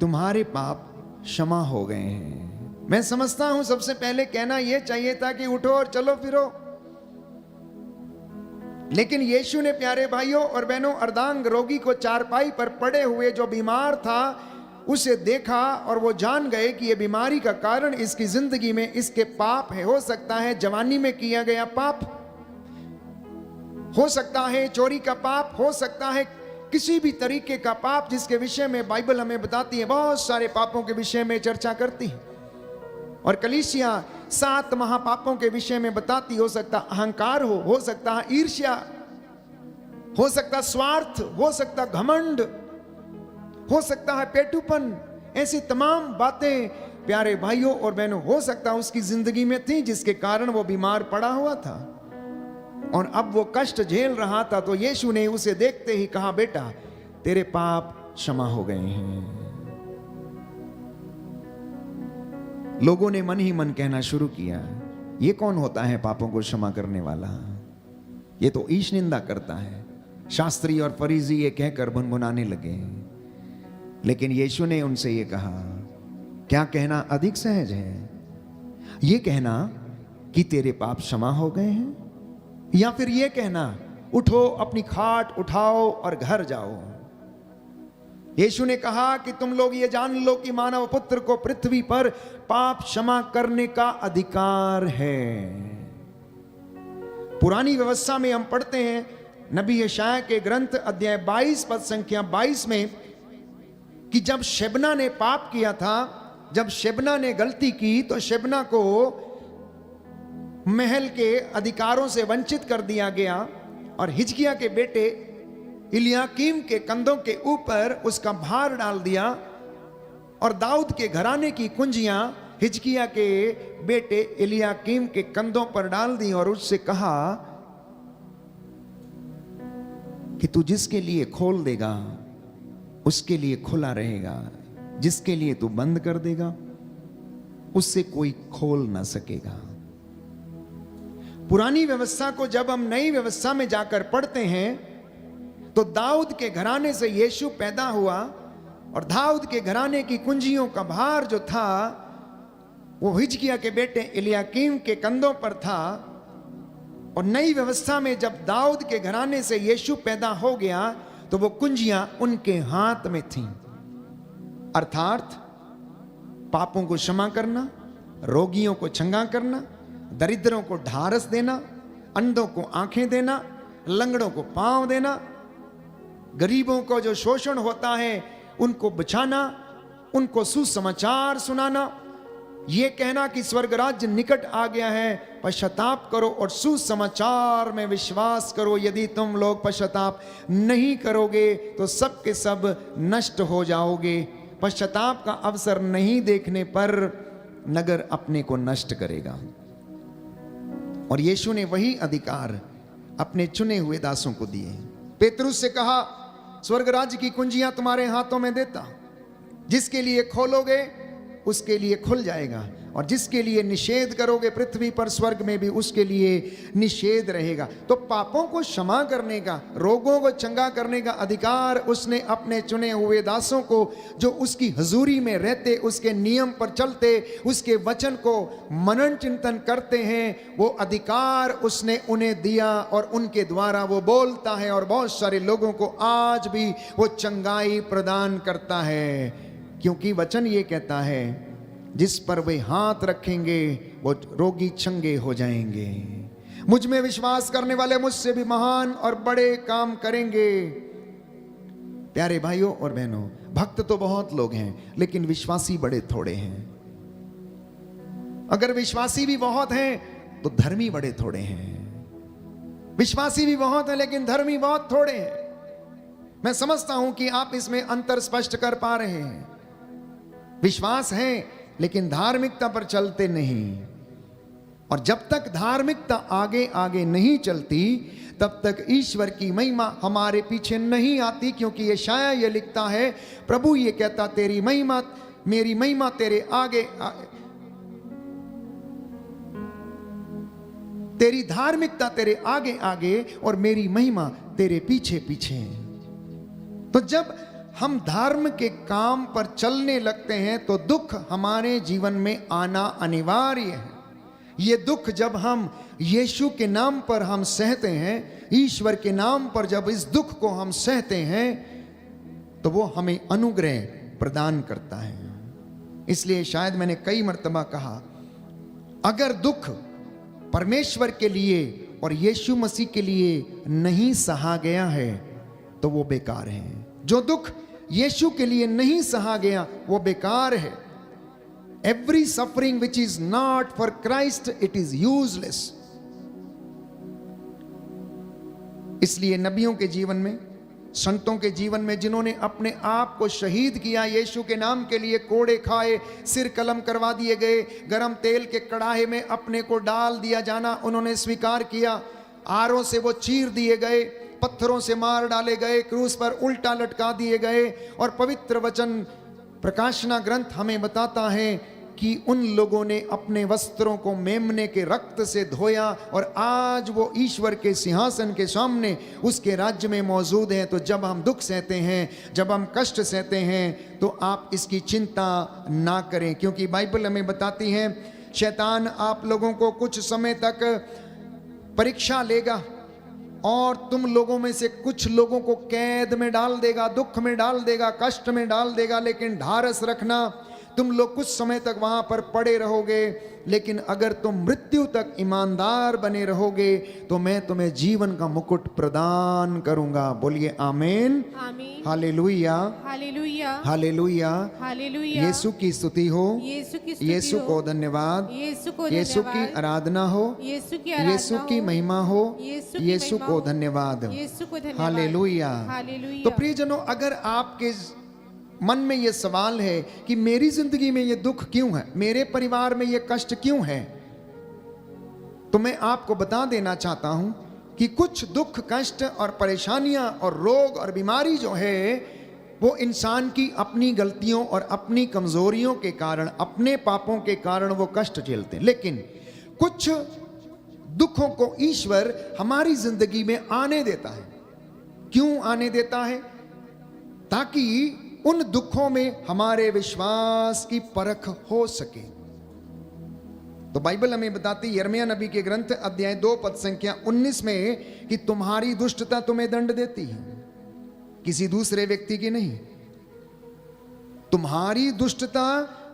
तुम्हारे पाप क्षमा हो गए हैं। मैं समझता हूं सबसे पहले कहना यह चाहिए था कि उठो और चलो फिरो, लेकिन यीशु ने प्यारे भाइयों और बहनों अर्धांग रोगी को चारपाई पर पड़े हुए जो बीमार था उसे देखा और वो जान गए कि ये बीमारी का कारण इसकी जिंदगी में इसके पाप है। हो सकता है जवानी में किया गया पाप, हो सकता है चोरी का पाप, हो सकता है किसी भी तरीके का पाप जिसके विषय में बाइबल हमें बताती है, बहुत सारे पापों के विषय में चर्चा करती है। और कलीसिया 7 महापापों के विषय में बताती। हो सकता अहंकार हो सकता है ईर्ष्या, हो सकता स्वार्थ, हो सकता घमंड, हो सकता है पेटूपन। ऐसी तमाम बातें प्यारे भाइयों और बहनों हो सकता उसकी जिंदगी में थी जिसके कारण वो बीमार पड़ा हुआ था और अब वो कष्ट झेल रहा था। तो यीशु ने उसे देखते ही कहा, बेटा तेरे पाप क्षमा हो गए हैं। लोगों ने मन ही मन कहना शुरू किया, ये कौन होता है पापों को क्षमा करने वाला? ये तो ईश निंदा करता है। शास्त्री और फरीसी ये कहकर भुनभुनाने लगे। लेकिन यीशु ने उनसे ये कहा, क्या कहना अधिक सहज है, ये कहना कि तेरे पाप क्षमा हो गए हैं, या फिर ये कहना उठो अपनी खाट उठाओ और घर जाओ? यीशु ने कहा कि तुम लोग ये जान लो कि मानव पुत्र को पृथ्वी पर पाप क्षमा करने का अधिकार है। पुरानी व्यवस्था में हम पढ़ते हैं नबी यशायाह के ग्रंथ अध्याय 22 पद संख्या 22 में कि जब शेबना ने पाप किया था, जब शेबना ने गलती की तो शेबना को महल के अधिकारों से वंचित कर दिया गया और हिजकिया के बेटे इलियाकीम के कंधों के ऊपर उसका भार डाल दिया और दाऊद के घराने की कुंजियां हिजकिया के बेटे इलियाकीम के कंधों पर डाल दी और उससे कहा कि तू जिसके लिए खोल देगा उसके लिए खुला रहेगा, जिसके लिए तू बंद कर देगा उससे कोई खोल ना सकेगा। पुरानी व्यवस्था को जब हम नई व्यवस्था में जाकर पढ़ते हैं तो दाऊद के घराने से यीशु पैदा हुआ और दाऊद के घराने की कुंजियों का भार जो था वो हिजकिया के बेटे इलियाकीम के कंधों पर था। और नई व्यवस्था में जब दाऊद के घराने से यीशु पैदा हो गया तो वो कुंजियां उनके हाथ में थीं, अर्थात पापों को क्षमा करना, रोगियों को चंगा करना, दरिद्रों को ढारस देना, अंधों को आंखें देना, लंगड़ों को पांव देना, गरीबों को जो शोषण होता है उनको बचाना, उनको सुसमाचार सुनाना, ये कहना कि स्वर्ग राज्य निकट आ गया है, पश्चाताप करो और सुसमाचार में विश्वास करो। यदि तुम लोग पश्चाताप नहीं करोगे तो सब के सब नष्ट हो जाओगे। पश्चाताप का अवसर नहीं देखने पर नगर अपने को नष्ट करेगा। और यीशु ने वही अधिकार अपने चुने हुए दासों को दिए। पेतरुस से कहा, स्वर्ग राज्य की कुंजियां तुम्हारे हाथों में देता, जिसके लिए खोलोगे उसके लिए खुल जाएगा और जिसके लिए निषेध करोगे पृथ्वी पर स्वर्ग में भी उसके लिए निषेध रहेगा। तो पापों को क्षमा करने का, रोगों को चंगा करने का अधिकार उसने अपने चुने हुए दासों को, जो उसकी हजूरी में रहते, उसके नियम पर चलते, उसके वचन को मनन चिंतन करते हैं, वो अधिकार उसने उन्हें दिया और उनके द्वारा वो बोलता है और बहुत सारे लोगों को आज भी वो चंगाई प्रदान करता है। क्योंकि वचन ये कहता है जिस पर वे हाथ रखेंगे वो रोगी चंगे हो जाएंगे। मुझ में विश्वास करने वाले मुझसे भी महान और बड़े काम करेंगे। प्यारे भाइयों और बहनों, भक्त तो बहुत लोग हैं लेकिन विश्वासी बड़े थोड़े हैं। अगर विश्वासी भी बहुत हैं तो धर्मी बड़े थोड़े हैं। विश्वासी भी बहुत हैं लेकिन धर्मी बहुत थोड़े हैं। मैं समझता हूं कि आप इसमें अंतर स्पष्ट कर पा रहे हैं। विश्वास है लेकिन धार्मिकता पर चलते नहीं, और जब तक धार्मिकता आगे आगे नहीं चलती तब तक ईश्वर की महिमा हमारे पीछे नहीं आती। क्योंकि ये शाया ये लिखता है, प्रभु ये कहता, तेरी महिमा मेरी महिमा तेरे आगे तेरी धार्मिकता तेरे आगे आगे और मेरी महिमा तेरे पीछे पीछे। तो जब हम धर्म के काम पर चलने लगते हैं तो दुख हमारे जीवन में आना अनिवार्य है। ये दुख जब हम यीशु के नाम पर हम सहते हैं, ईश्वर के नाम पर जब इस दुख को हम सहते हैं तो वो हमें अनुग्रह प्रदान करता है। इसलिए शायद मैंने कई मर्तबा कहा, अगर दुख परमेश्वर के लिए और यीशु मसीह के लिए नहीं सहा गया है तो वो बेकार है। जो दुख यीशु के लिए नहीं सहा गया वो बेकार है। Every suffering which is not for Christ it is useless. इसलिए नबियों के जीवन में, संतों के जीवन में, जिन्होंने अपने आप को शहीद किया, यीशु के नाम के लिए कोड़े खाए, सिर कलम करवा दिए गए, गरम तेल के कड़ाहे में अपने को डाल दिया जाना उन्होंने स्वीकार किया, आरों से वो चीर दिए गए, पत्थरों से मार डाले गए, क्रूस पर उल्टा लटका दिए गए। और पवित्र वचन प्रकाशना ग्रंथ हमें बताता है कि उन लोगों ने अपने वस्त्रों को मेमने के रक्त से धोया और आज वो ईश्वर के सिंहासन के सामने उसके राज्य में मौजूद हैं। तो जब हम दुख सहते हैं, जब हम कष्ट सहते हैं, तो आप इसकी चिंता ना करें, क्योंकि बाइबल हमें बताती है शैतान आप लोगों को कुछ समय तक परीक्षा लेगा और तुम लोगों में से कुछ लोगों को कैद में डाल देगा, दुख में डाल देगा, कष्ट में डाल देगा। लेकिन ढारस रखना, तुम लोग कुछ समय तक वहां पर पड़े रहोगे, लेकिन अगर तुम मृत्यु तक ईमानदार बने रहोगे तो मैं तुम्हें जीवन का मुकुट प्रदान करूंगा। बोलिए आमीन, आमीन, hallelujah, hallelujah, hallelujah. Hallelujah. Yeshu की स्तुति हो, यीशु की स्तुति यीशु हो, को धन्यवाद, यीशु को यीशु की धन्यवाद, आराधना हो, यीशु की आराधना यीशु की हो, महिमा हो, यीशु की यीशु महिमा को हो, धन्यवाद, यीशु को धन्यवाद, हालेलुया। हालेलुया। तो प्रियजनों, अगर आपके मन में ये सवाल है कि मेरी जिंदगी में ये दुख क्यों है, मेरे परिवार में ये कष्ट क्यों है, तो मैं आपको बता देना चाहता हूं कि कुछ दुख, कष्ट और परेशानियां और रोग और बीमारी जो है वो इंसान की अपनी गलतियों और अपनी कमजोरियों के कारण, अपने पापों के कारण वो कष्ट झेलते हैं। लेकिन कुछ दुखों को ईश्वर हमारी जिंदगी में आने देता है। क्यों आने देता है? ताकि उन दुखों में हमारे विश्वास की परख हो सके। तो बाइबल हमें बताती, यिर्मयाह नबी के ग्रंथ अध्याय 2 पद संख्या 19 में कि तुम्हारी दुष्टता तुम्हें दंड देती है, किसी दूसरे व्यक्ति की नहीं। तुम्हारी दुष्टता,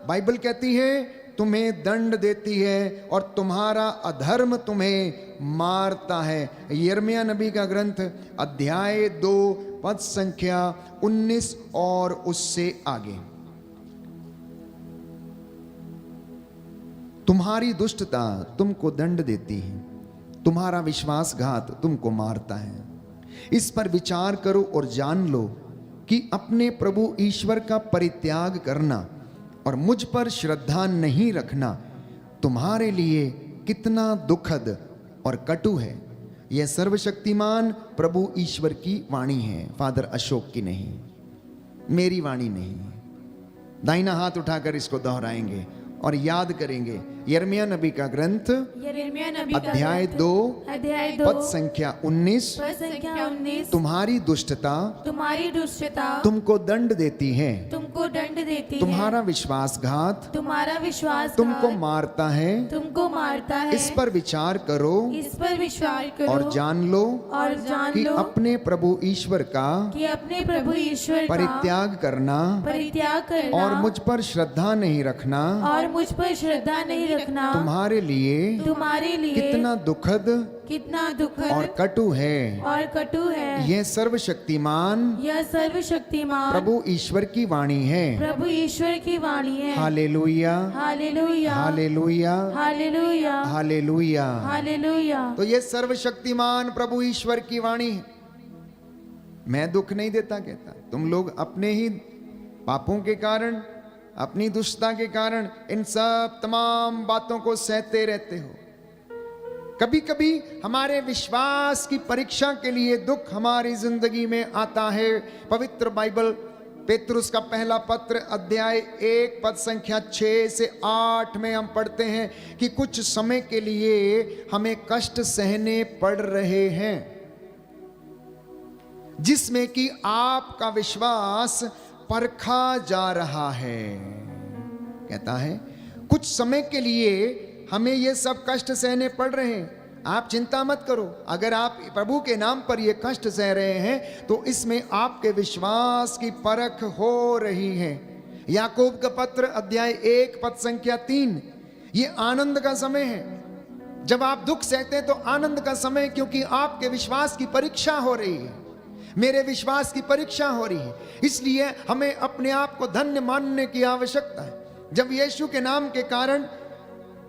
बाइबल कहती है, तुम्हें दंड देती है और तुम्हारा अधर्म तुम्हें मारता है। यिर्मयाह नबी का ग्रंथ अध्याय 2 पद संख्या 19 और उससे आगे। तुम्हारी दुष्टता तुमको दंड देती है, तुम्हारा विश्वासघात तुमको मारता है। इस पर विचार करो और जान लो कि अपने प्रभु ईश्वर का परित्याग करना और मुझ पर श्रद्धा नहीं रखना तुम्हारे लिए कितना दुखद और कटु है। यह सर्वशक्तिमान प्रभु ईश्वर की वाणी है, फादर अशोक की नहीं, मेरी वाणी नहीं। दाहिना हाथ उठाकर इसको दोहराएंगे और याद करेंगे। यिर्मयाह नबी का ग्रंथ यिर्मयाह नबी का अध्याय ग्रंथ, 2 अध्याय 2 पद संख्या 19, पद संख्या 19। तुम्हारी दुष्टता तुम्हारी दुष्टता तुमको दंड देती है, तुमको दंड देती तुम्हारा है, विश्वासघात तुम्हारा विश्वास तुमको मारता है। तुमको मारता है। इस पर विचार करो इस पर विश्वास करो और जान लो और जान कि लो अपने प्रभु ईश्वर का कि अपने प्रभु ईश्वर का परित्याग करना परित्याग करना और मुझ पर श्रद्धा नहीं रखना और मुझ पर श्रद्धा नहीं रखना तुम्हारे लिए तुम्हारे लिए कितना दुखद कितना दुखद और कटु है। और कटु है। यह सर्वशक्तिमान यह सर्वशक्तिमान प्रभु ईश्वर की वाणी है। प्रभु ईश्वर की वाणी है। Hallelujah, hallelujah, hallelujah, hallelujah, hallelujah. Hallelujah. तो यह सर्वशक्तिमान प्रभु ईश्वर की वाणी है। मैं दुख नहीं देता कहता, तुम लोग अपने ही पापों के कारण, अपनी दुष्टता के कारण इन सब तमाम बातों को सहते रहते हो। कभी कभी हमारे विश्वास की परीक्षा के लिए दुख हमारी जिंदगी में आता है। पवित्र बाइबल पेतरुस का पहला पत्र अध्याय 1 पद संख्या 6 से 8 में हम पढ़ते हैं कि कुछ समय के लिए हमें कष्ट सहने पड़ रहे हैं। जिसमें कि आपका विश्वास परखा जा रहा है। कहता है कुछ समय के लिए हमें ये सब कष्ट सहने पड़ रहे हैं, आप चिंता मत करो। अगर आप प्रभु के नाम पर ये कष्ट सह रहे हैं तो इसमें आपके विश्वास की परख हो रही है। याकूब का पत्र अध्याय 1 पद संख्या 3, ये आनंद का समय है। जब आप दुख सहते हैं तो आनंद का समय, क्योंकि आपके विश्वास की परीक्षा हो रही है, मेरे विश्वास की परीक्षा हो रही है। इसलिए हमें अपने आप को धन्य मानने की आवश्यकता है। जब यीशु के नाम के कारण,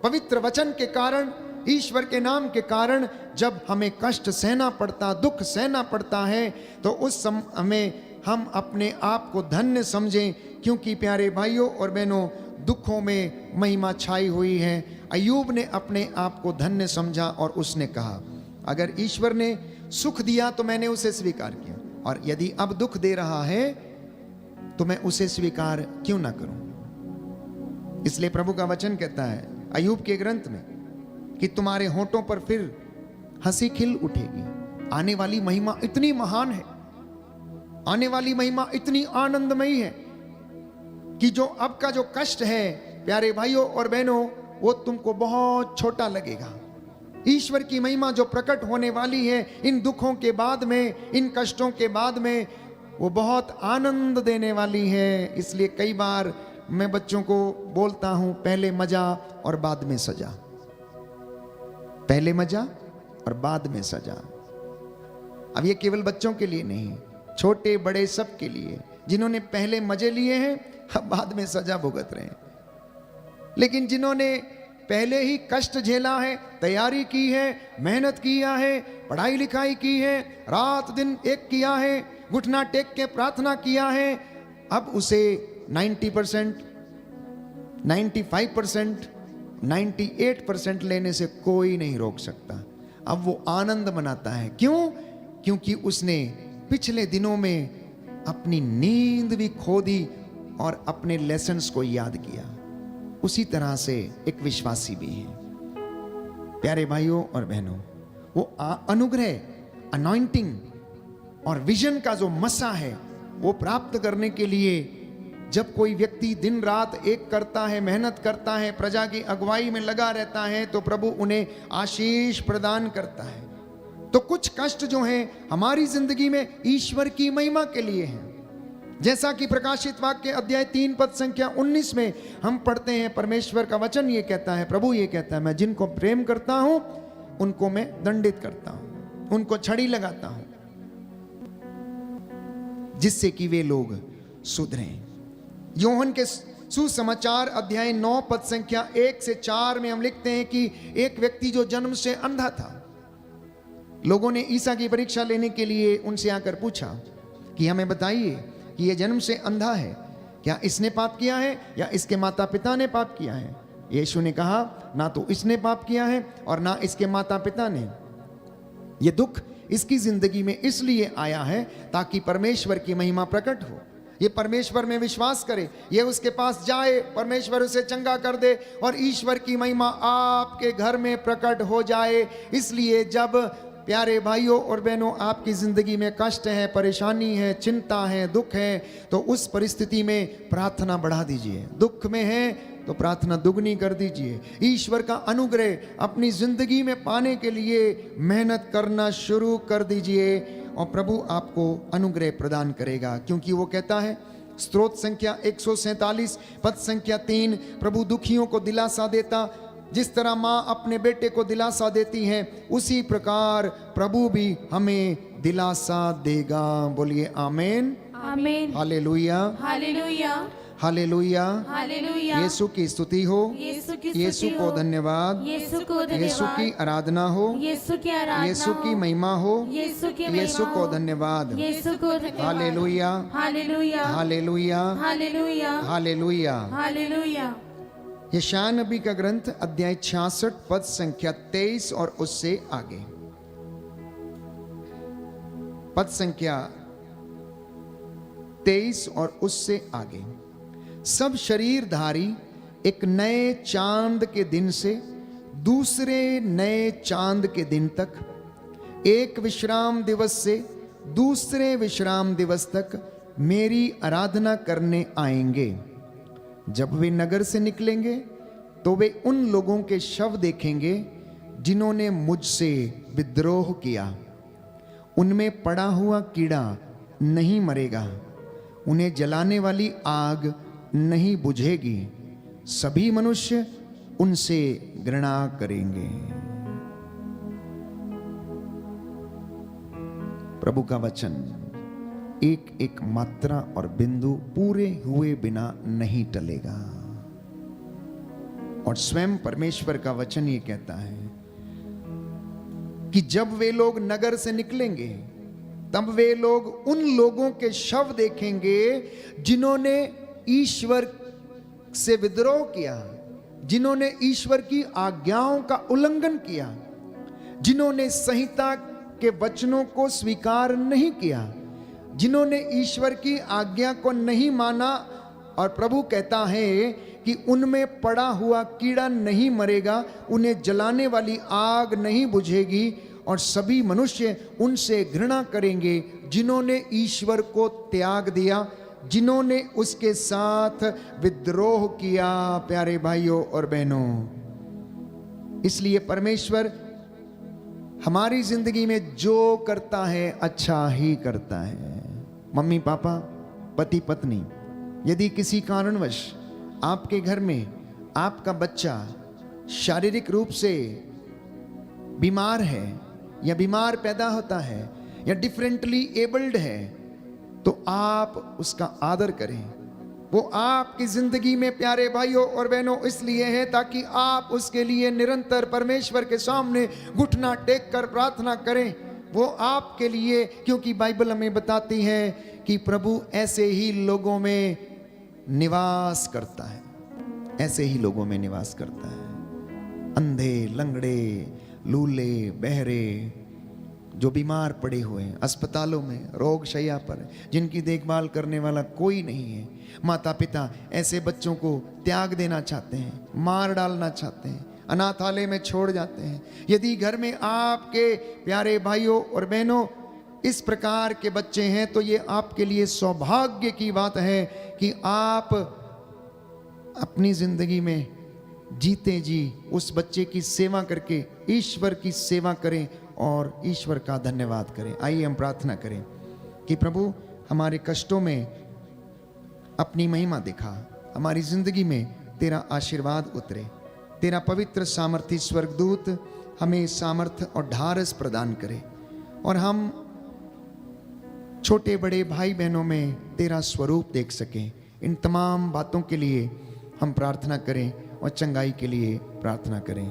पवित्र वचन के कारण, ईश्वर के नाम के कारण जब हमें कष्ट सहना पड़ता, दुख सहना पड़ता है, तो उस समय हमें हम अपने आप को धन्य समझें, क्योंकि प्यारे भाइयों और बहनों, दुखों में महिमा छाई हुई है। अय्यूब ने अपने आप को धन्य समझा और उसने कहा, अगर ईश्वर ने सुख दिया तो मैंने उसे स्वीकार किया, और यदि अब दुख दे रहा है तो मैं उसे स्वीकार क्यों ना करूं। इसलिए प्रभु का वचन कहता है अय्यूब के ग्रंथ में कि तुम्हारे होठों पर फिर हंसी खिल उठेगी। आने वाली महिमा इतनी महान है, आने वाली महिमा इतनी आनंदमयी है कि जो अब का जो कष्ट है प्यारे भाइयों और बहनों, वो तुमको बहुत छोटा लगेगा। ईश्वर की महिमा जो प्रकट होने वाली है इन दुखों के बाद में, इन कष्टों के बाद में, वो बहुत आनंद देने वाली है। इसलिए कई बार मैं बच्चों को बोलता हूं, पहले मजा और बाद में सजा, पहले मजा और बाद में सजा। अब ये केवल बच्चों के लिए नहीं, छोटे बड़े सब के लिए, जिन्होंने पहले मजे लिए हैं अब बाद में सजा भुगत रहे हैं। लेकिन जिन्होंने पहले ही कष्ट झेला है, तैयारी की है, मेहनत किया है, पढ़ाई लिखाई की है, रात दिन एक किया है, घुटना टेक के प्रार्थना किया है, अब उसे 90%, 95%, 98% लेने से कोई नहीं रोक सकता। अब वो आनंद मनाता है। क्यों? क्योंकि उसने पिछले दिनों में अपनी नींद भी खो दी और अपने लेसन्स को याद किया। उसी तरह से एक विश्वासी भी है। प्यारे भाइयों और बहनों, वो अनुग्रह, अनॉइंटिंग और विजन का जो मसा है वो प्राप्त करने के लिए जब कोई व्यक्ति दिन रात एक करता है, मेहनत करता है, प्रजा की अगुवाई में लगा रहता है, तो प्रभु उन्हें आशीष प्रदान करता है। तो कुछ कष्ट जो हैं हमारी जिंदगी में ईश्वर की महिमा के लिए हैं। जैसा कि प्रकाशित वाक्य अध्याय 3 पद संख्या 19 में हम पढ़ते हैं, परमेश्वर का वचन ये कहता है, प्रभु ये कहता है, मैं जिनको प्रेम करता हूं उनको मैं दंडित करता हूं, उनको छड़ी लगाता हूं, जिससे कि वे लोग सुधरें। यूहन्ना के सुसमाचार अध्याय 9 पद संख्या 1 से 4 में हम लिखते हैं कि एक व्यक्ति जो जन्म से अंधा था, लोगों ने ईसा की परीक्षा लेने के लिए उनसे आकर पूछा कि हमें बताइए कि ये जन्म से अंधा है, क्या इसने पाप किया है या इसके माता पिता ने पाप किया है? यीशु ने कहा, ना तो इसने पाप किया है और ना इसके माता पिता ने। ये दुख इसकी जिंदगी में इसलिए आया है ताकि परमेश्वर की महिमा प्रकट हो। ये परमेश्वर में विश्वास करे, ये उसके पास जाए, परमेश्वर उसे चंगा कर दे और ईश्वर की महिमा आपके घर में प्रकट हो जाए। इसलिए जब प्यारे भाइयों और बहनों आपकी जिंदगी में कष्ट है, परेशानी है, चिंता है, दुख है, तो उस परिस्थिति में प्रार्थना बढ़ा दीजिए। दुख में है तो प्रार्थना दुगनी कर दीजिए। ईश्वर का अनुग्रह अपनी जिंदगी में पाने के लिए मेहनत करना शुरू कर दीजिए और प्रभु आपको अनुग्रह प्रदान करेगा, क्योंकि वो कहता है स्तोत्र संख्या 147 पद संख्या 3, प्रभु दुखियों को दिलासा देता, जिस तरह माँ अपने बेटे को दिलासा देती है उसी प्रकार प्रभु भी हमें दिलासा देगा। बोलिए आमीन, आमीन, hallelujah, hallelujah, hallelujah, hallelujah. Yeshu की स्तुति हो, यीशु की यीशु स्तुति को हो, धन्यवाद, यीशु को धन्यवाद, यीशु की आराधना हो, यीशु की आराधना यीशु की हो, महिमा हो, यीशु की यीशु महिमा को हो, धन्यवाद। यीशु को धन्यवाद। Hallelujah, hallelujah, hallelujah, hallelujah, hallelujah. Hallelujah. यशायाह नबी का ग्रंथ अध्याय 66 पद संख्या 23 और उससे आगे, पद संख्या 23 और उससे आगे। सब शरीरधारी एक नए चांद के दिन से दूसरे नए चांद के दिन तक, एक विश्राम दिवस से दूसरे विश्राम दिवस तक मेरी आराधना करने आएंगे। जब वे नगर से निकलेंगे तो वे उन लोगों के शव देखेंगे जिन्होंने मुझसे विद्रोह किया। उनमें पड़ा हुआ कीड़ा नहीं मरेगा, उन्हें जलाने वाली आग नहीं बुझेगी। सभी मनुष्य उनसे घृणा करेंगे। प्रभु का वचन एक एक मात्रा और बिंदु पूरे हुए बिना नहीं टलेगा। और स्वयं परमेश्वर का वचन ये कहता है कि जब वे लोग नगर से निकलेंगे तब वे लोग उन लोगों के शव देखेंगे जिन्होंने ईश्वर से विद्रोह किया, जिन्होंने ईश्वर की आज्ञाओं का उल्लंघन किया, जिन्होंने संहिता के वचनों को स्वीकार नहीं किया, जिन्होंने ईश्वर की आज्ञा को नहीं माना। और प्रभु कहता है कि उनमें पड़ा हुआ कीड़ा नहीं मरेगा, उन्हें जलाने वाली आग नहीं बुझेगी, और सभी मनुष्य उनसे घृणा करेंगे जिन्होंने ईश्वर को त्याग दिया, जिन्होंने उसके साथ विद्रोह किया। प्यारे भाइयों और बहनों, इसलिए परमेश्वर हमारी जिंदगी में जो करता है अच्छा ही करता है। मम्मी पापा, पति पत्नी, यदि किसी कारणवश आपके घर में आपका बच्चा शारीरिक रूप से बीमार है या बीमार पैदा होता है या डिफरेंटली एबल्ड है, तो आप उसका आदर करें। वो आपकी जिंदगी में प्यारे भाइयों और बहनों इसलिए है ताकि आप उसके लिए निरंतर परमेश्वर के सामने घुटना टेक कर प्रार्थना करें। वो आपके लिए, क्योंकि बाइबल हमें बताती है कि प्रभु ऐसे ही लोगों में निवास करता है, ऐसे ही लोगों में निवास करता है। अंधे, लंगड़े, लूले, बहरे, जो बीमार पड़े हुए हैं अस्पतालों में, रोग शैया पर, जिनकी देखभाल करने वाला कोई नहीं है। माता पिता ऐसे बच्चों को त्याग देना चाहते हैं, मार डालना चाहते हैं, अनाथालय में छोड़ जाते हैं। यदि घर में आपके प्यारे भाइयों और बहनों इस प्रकार के बच्चे हैं तो ये आपके लिए सौभाग्य की बात है कि आप अपनी जिंदगी में जीते जी उस बच्चे की सेवा करके ईश्वर की सेवा करें और ईश्वर का धन्यवाद करें। आइए हम प्रार्थना करें कि प्रभु हमारे कष्टों में अपनी महिमा दिखा, हमारी जिंदगी में तेरा आशीर्वाद उतरे, तेरा पवित्र सामर्थी स्वर्गदूत हमें सामर्थ्य और ढारस प्रदान करे और हम छोटे बड़े भाई बहनों में तेरा स्वरूप देख सकें। इन तमाम बातों के लिए हम प्रार्थना करें और चंगाई के लिए प्रार्थना करें।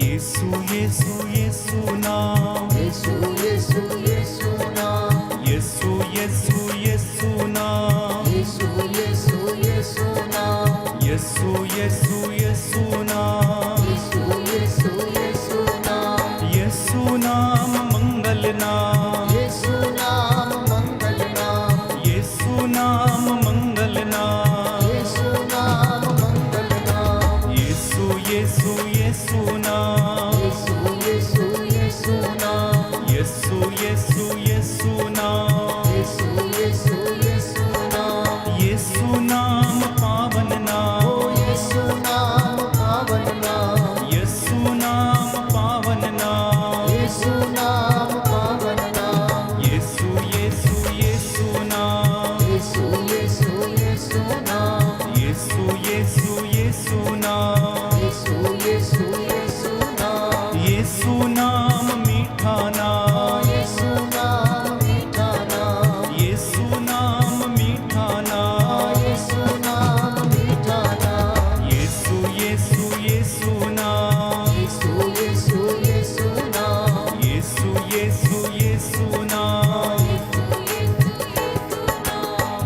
यीशु यीशु यीशु नाम, यीशु यीशु यीशु नाम, यीशु यीशु यीशु नाम, यीशु यीशु यीशु नाम, यीशु यीशु यीशु नाम, यीशु यीशु यीशु नाम, यीशु नाम मंगल नाम, यीशु नाम मंगल नाम, यीशु नाम मंगल नाम, यीशु नाम मंगल नाम, यीशु यीशु यीशु नाम, यीशु यीशु यीशु नाम, यीशु यीशु यीशु नाम, यीशु यीशु यीशु नाम, यीशु नाम पावन नाम, यीशु नाम पावन नाम, यीशु नाम पावन नाम, यीशु नाम पावन नाम, यीशु यीशु यीशु नाम, यीशु यीशु यीशु नाम, यीशु यीशु यीशु नाम, यीशु यीशु यीशु नाम, यीशु नाम मीठा नाम, यीशु नाम मीठा नाम, यीशु नाम मीठा नाम, यीशु नाम मीठा नाम, यीशु यीशु यीशु नाम, यीशु यीशु यीशु नाम, यीशु यीशु यीशु नाम,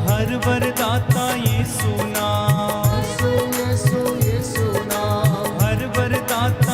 हर वरदाता यीशु नाम, यीशु यीशु यीशु नाम, हर वरदाता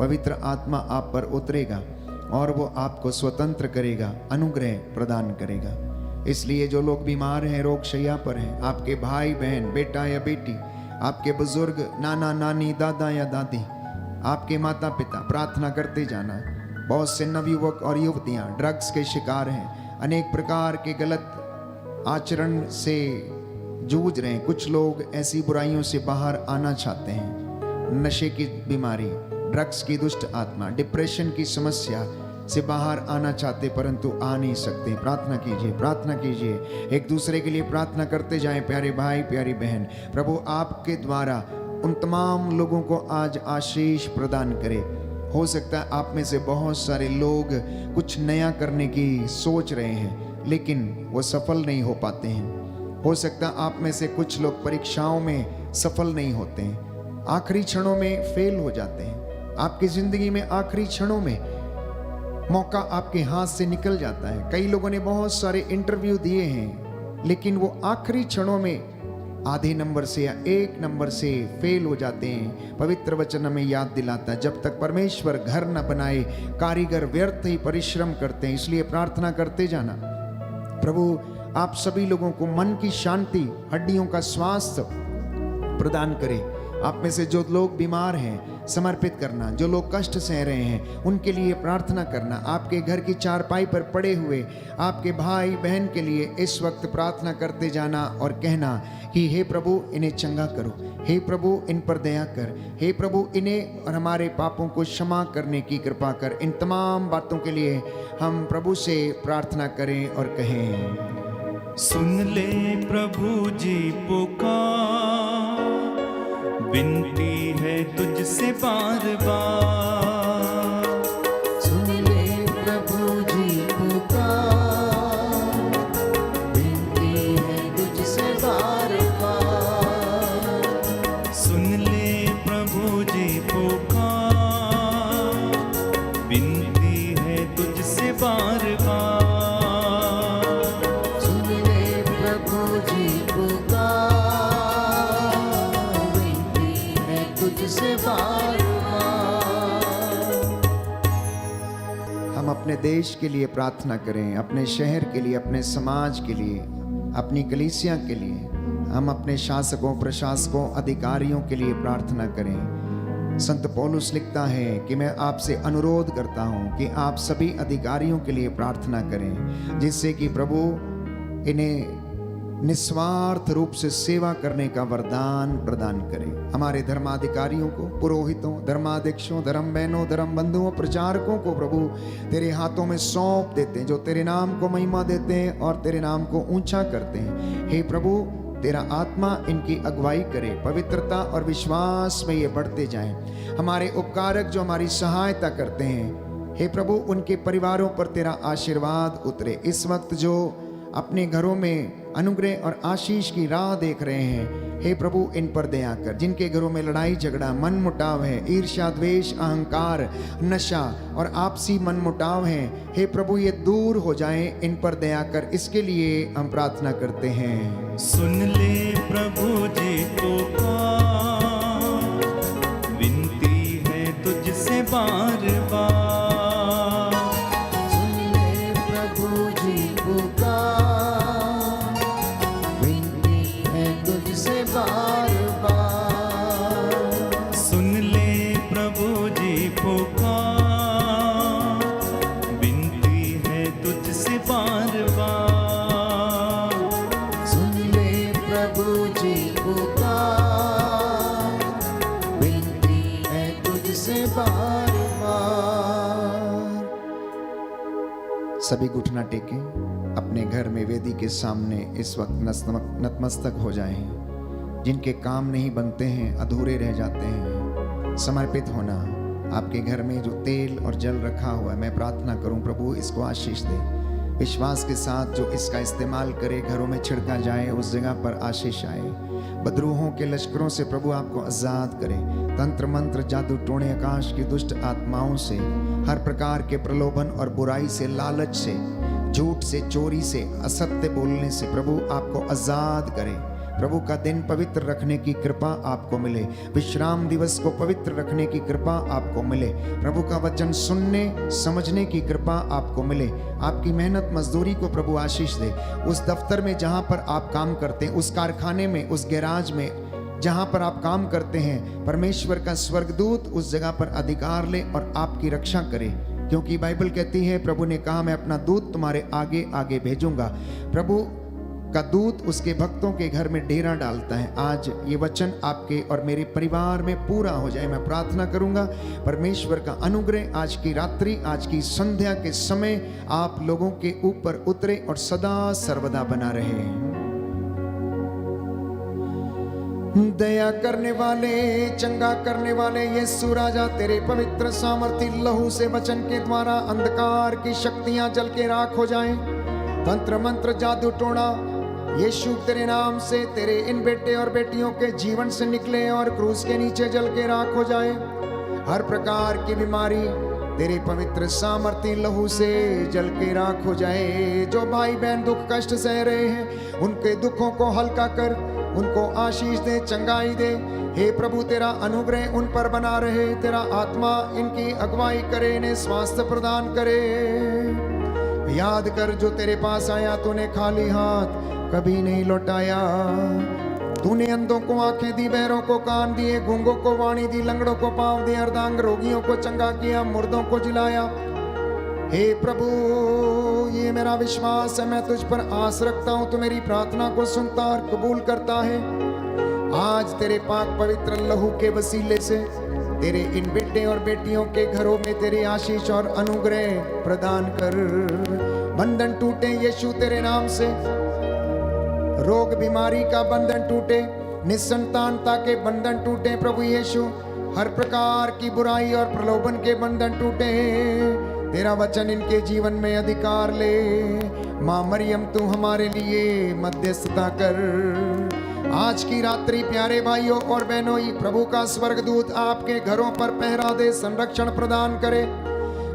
पवित्र आत्मा आप पर उतरेगा और वो आपको स्वतंत्र करेगा, अनुग्रह प्रदान करेगा। इसलिए जो लोग बीमार हैं, रोग शैया पर हैं, आपके भाई बहन, बेटा या बेटी, आपके बुजुर्ग, नाना नानी, दादा या दादी, आपके माता पिता, प्रार्थना करते जाना। बहुत से नवयुवक और युवतियां ड्रग्स के शिकार हैं, अनेक प्रकार के गलत आचरण से जूझ रहे हैं। कुछ लोग ऐसी बुराइयों से बाहर आना चाहते हैं। नशे की बीमारी, ड्रग्स की दुष्ट आत्मा, डिप्रेशन की समस्या से बाहर आना चाहते परंतु आ नहीं सकते। प्रार्थना कीजिए, प्रार्थना कीजिए, एक दूसरे के लिए प्रार्थना करते जाएं। प्यारे भाई, प्यारी बहन, प्रभु आपके द्वारा उन तमाम लोगों को आज आशीष प्रदान करे। हो सकता है आप में से बहुत सारे लोग कुछ नया करने की सोच रहे हैं लेकिन वो सफल नहीं हो पाते हैं। हो सकता है आप में से कुछ लोग परीक्षाओं में सफल नहीं होते हैं, आखिरी क्षणों में फेल हो जाते हैं। आपकी जिंदगी में आखिरी क्षणों में मौका आपके हाथ से निकल जाता है। कई लोगों ने बहुत सारे इंटरव्यू दिए हैं लेकिन वो आखिरी क्षणों में आधे नंबर से या 1 नंबर से फेल हो जाते हैं। पवित्र वचन हमें याद दिलाता है, जब तक परमेश्वर घर न बनाए कारीगर व्यर्थ ही परिश्रम करते हैं। इसलिए प्रार्थना करते जाना, प्रभु आप सभी लोगों को मन की शांति, हड्डियों का स्वास्थ्य प्रदान करें। आप में से जो लोग बीमार हैं समर्पित करना, जो लोग कष्ट सह रहे हैं उनके लिए प्रार्थना करना। आपके घर की चारपाई पर पड़े हुए आपके भाई बहन के लिए इस वक्त प्रार्थना करते जाना और कहना कि हे प्रभु इन्हें चंगा करो, हे प्रभु इन पर दया कर, हे प्रभु इन्हें और हमारे पापों को क्षमा करने की कृपा कर। इन तमाम बातों के लिए हम प्रभु से प्रार्थना करें और कहें, सुन ले प्रभु जी पुकार, विनती है तुझसे बार बार। सुन ले प्रभु जी पुकार, विनती है तुझसे बार बार। सुन ले प्रभु जी पुकार, विनती है तुझसे बार बार। सुन ले प्रभु जी पुकार, तुझसे बार बार। हम अपने देश के लिए प्रार्थना करें, अपने शहर के लिए, अपने समाज के लिए, अपनी कलीसिया के लिए। हम अपने शासकों, प्रशासकों, अधिकारियों के लिए प्रार्थना करें। संत पौलुस लिखता है कि मैं आपसे अनुरोध करता हूं कि आप सभी अधिकारियों के लिए प्रार्थना करें, जिससे कि प्रभु इन्हें निस्वार्थ रूप से सेवा करने का वरदान प्रदान करें। हमारे धर्माधिकारियों को, पुरोहितों, धर्माध्यक्षों, धर्म बहनों, धर्म बंधुओं, प्रचारकों को प्रभु तेरे हाथों में सौंप देते हैं, जो तेरे नाम को महिमा देते हैं और तेरे नाम को ऊंचा करते हैं। हे प्रभु तेरा आत्मा इनकी अगुवाई करे, पवित्रता और विश्वास में ये बढ़ते जाएं। हमारे उपकारक जो हमारी सहायता करते हैं, हे प्रभु उनके परिवारों पर तेरा आशीर्वाद उतरे। इस वक्त जो अपने घरों में अनुग्रह और आशीष की राह देख रहे हैं, हे प्रभु इन पर दया कर। जिनके घरों में लड़ाई झगड़ा, मन मुटाव है, ईर्ष्या, द्वेष, अहंकार, नशा और आपसी मन मुटाव है, हे प्रभु ये दूर हो जाएं, इन पर दया कर। इसके लिए हम प्रार्थना करते हैं। सुन ले प्रभु जी पुकार, विनती है तुझसे बार बार। सुन ले प्रभु जी पुकार, विनती है तुझसे बार बार। सुन ले प्रभु जी पुकार, विनती है तुझसे बार बार। सुन ले प्रभु जी पुकार, विनती है तुझसे बार बार। सभी घुटना टेके अपने घर में वेदी के सामने इस वक्त नतमस्तक हो जाएं। जिनके काम नहीं बनते हैं, अधूरे रह जाते हैं, समर्पित होना। आपके घर में जो तेल और जल रखा हुआ है, मैं प्रार्थना करूं प्रभु इसको आशीष दे। विश्वास के साथ जो इसका इस्तेमाल करे, घरों में छिड़का जाए, उस जगह पर आशीष आए। बदरूहों के लश्करों से प्रभु आपको आजाद करे। तंत्र मंत्र, जादू टोने, आकाश की दुष्ट आत्माओं से, हर प्रकार के प्रलोभन और बुराई से, लालच से, झूठ से, चोरी से, असत्य बोलने से प्रभु आपको आजाद करे। प्रभु का दिन पवित्र रखने की कृपा आपको मिले, विश्राम दिवस को पवित्र रखने की कृपा आपको मिले, प्रभु का वचन सुनने समझने की कृपा आपको मिले, आपकी मेहनत मजदूरी को प्रभु आशीष दे। उस दफ्तर में जहाँ पर आप काम करते हैं, उस कारखाने में, उस गैराज में जहाँ पर आप काम करते हैं, परमेश्वर का स्वर्गदूत उस जगह पर अधिकार ले और आपकी रक्षा करे, क्योंकि बाइबल कहती है प्रभु ने कहा मैं अपना दूत तुम्हारे आगे आगे भेजूंगा। प्रभु का दूत उसके भक्तों के घर में डेरा डालता है। आज ये वचन आपके और मेरे परिवार में पूरा हो जाए, मैं प्रार्थना करूंगा परमेश्वर का अनुग्रह आज की रात्रि, आज की संध्या के समय आप लोगों के ऊपर उतरे और सदा सर्वदा बना रहे। दया करने वाले, चंगा करने वाले यीशु राजा, तेरे पवित्र सामर्थी लहू से वचन के द्वारा अंधकार की शक्तियां जल के राख हो जाएं, तंत्र मंत्र जादू टोना यीशु तेरे नाम से तेरे इन बेटे और बेटियों के जीवन से निकले और क्रूस के नीचे जल के राख हो जाए। हर प्रकार की बीमारी तेरे पवित्र सामर्थी लहू से जल के राख हो जाए। जो भाई बहन दुख कष्ट सह रहे हैं उनके दुखों को हल्का कर, उनको आशीष दे, चंगाई दे। हे प्रभु तेरा अनुग्रह उन पर बना रहे, तेरा आत्मा इनकी अगुवाई करे, इन्हें स्वास्थ्य प्रदान करे। याद कर जो तेरे पास आया तूने खाली हाथ कभी नहीं लौटाया। तूने अंधों को आंखें दी, बहरों को कान दिए, गूंगों को वाणी दी, लंगड़ों को पांव दिए, अर्धांग रोगियों को चंगा किया, मुर्दों को जिलाया। हे प्रभु ये मेरा विश्वास है, मैं तुझ पर आस रखता हूं, तू मेरी प्रार्थना को सुनता और कबूल करता है। आज तेरे पाक पवित्र लहू के वसीले से तेरे इन बेटे और बेटियों के घरों में तेरी आशीष और अनुग्रह प्रदान कर। बंधन टूटे यीशु तेरे नाम से, रोग बीमारी का बंधन टूटे, निसंतानता के बंधन टूटे प्रभु यीशु। हर प्रकार की बुराई और प्रलोभन के बंधन टूटे। तेरा वचन इनके जीवन में अधिकार ले। माँ मरियम तू हमारे लिए मध्यस्थता कर। आज की रात्रि प्यारे भाइयों और बहनों, ये प्रभु का स्वर्गदूत आपके घरों पर पहरा दे, संरक्षण प्रदान करे।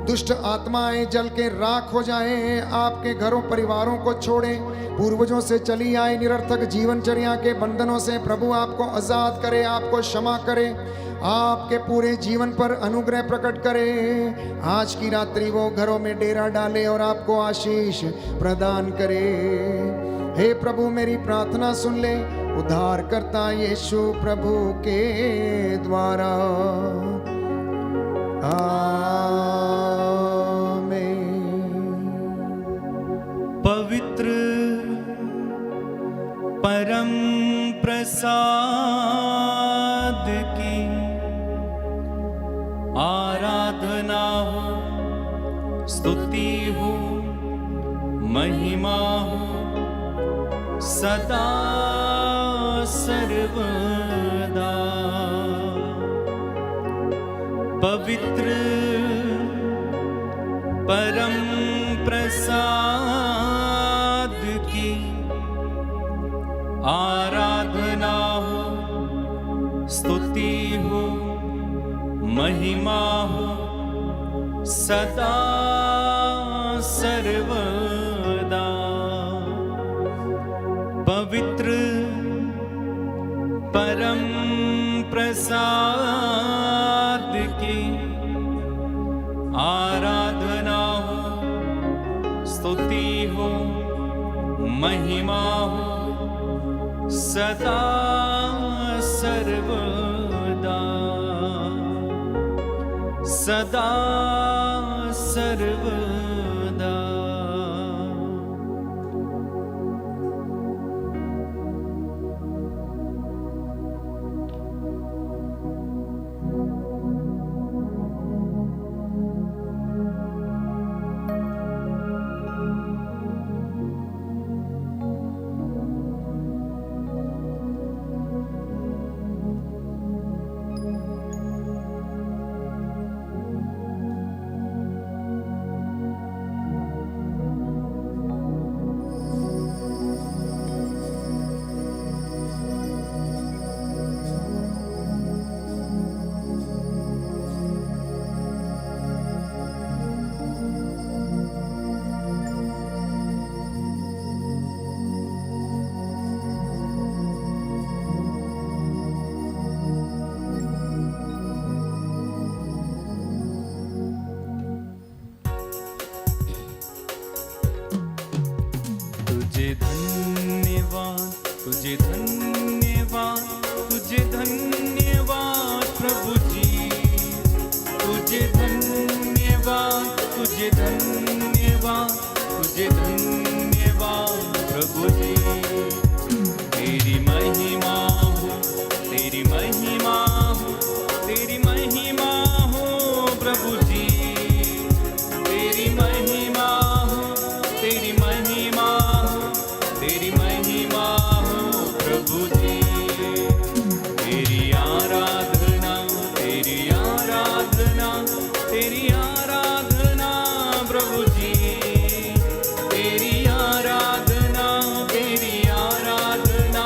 दुष्ट आत्माएं जल के राख हो जाए, आपके घरों परिवारों को छोड़े, पूर्वजों से चली आए निरर्थक जीवनचर्या के बंधनों से प्रभु आपको आजाद करे, आपको क्षमा करे, आपके पूरे जीवन पर अनुग्रह प्रकट करे। आज की रात्रि वो घरों में डेरा डाले और आपको आशीष प्रदान करे। हे प्रभु मेरी प्रार्थना सुन ले, उद्धार करता यीशु प्रभु के द्वारा। पवित्र परम प्रसाद की आराधना हो, स्तुति हो, महिमा हो सदा सर्वदा। पवित्र परम प्रसाद की आराधना हो, स्तुति हो, महिमा हो सदा सर्वदा। पवित्र परम प्रसाद की आराधना हो, स्तुति हो, महिमा हो सदा सर्वदा, सदा सर्वदा। तुझे धन्यवाद, तुझे धन्यवाद प्रभु जी। तेरी महिमा हो, तेरी महिमा हो, तेरी महिमा हो प्रभु जी। तेरी महिमा हो, तेरी महिमा हो, तेरी महिमा हो प्रभु जी। तेरी आराधना, तेरी आराधना, तेरी आराधना प्रभु जी। तेरी आराधना, तेरी आराधना,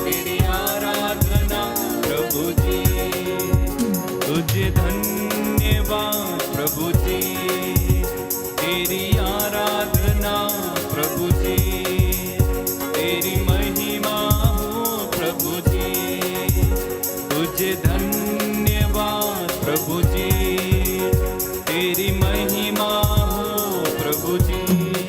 तेरी आराधना प्रभु जी। तुझे धन्यवाद प्रभु जी, तेरी आराधना प्रभु जी। तेरी महिमा हो प्रभु जी, तुझे धन्यवाद प्रभु जी। तेरी महिमा हो प्रभु जी।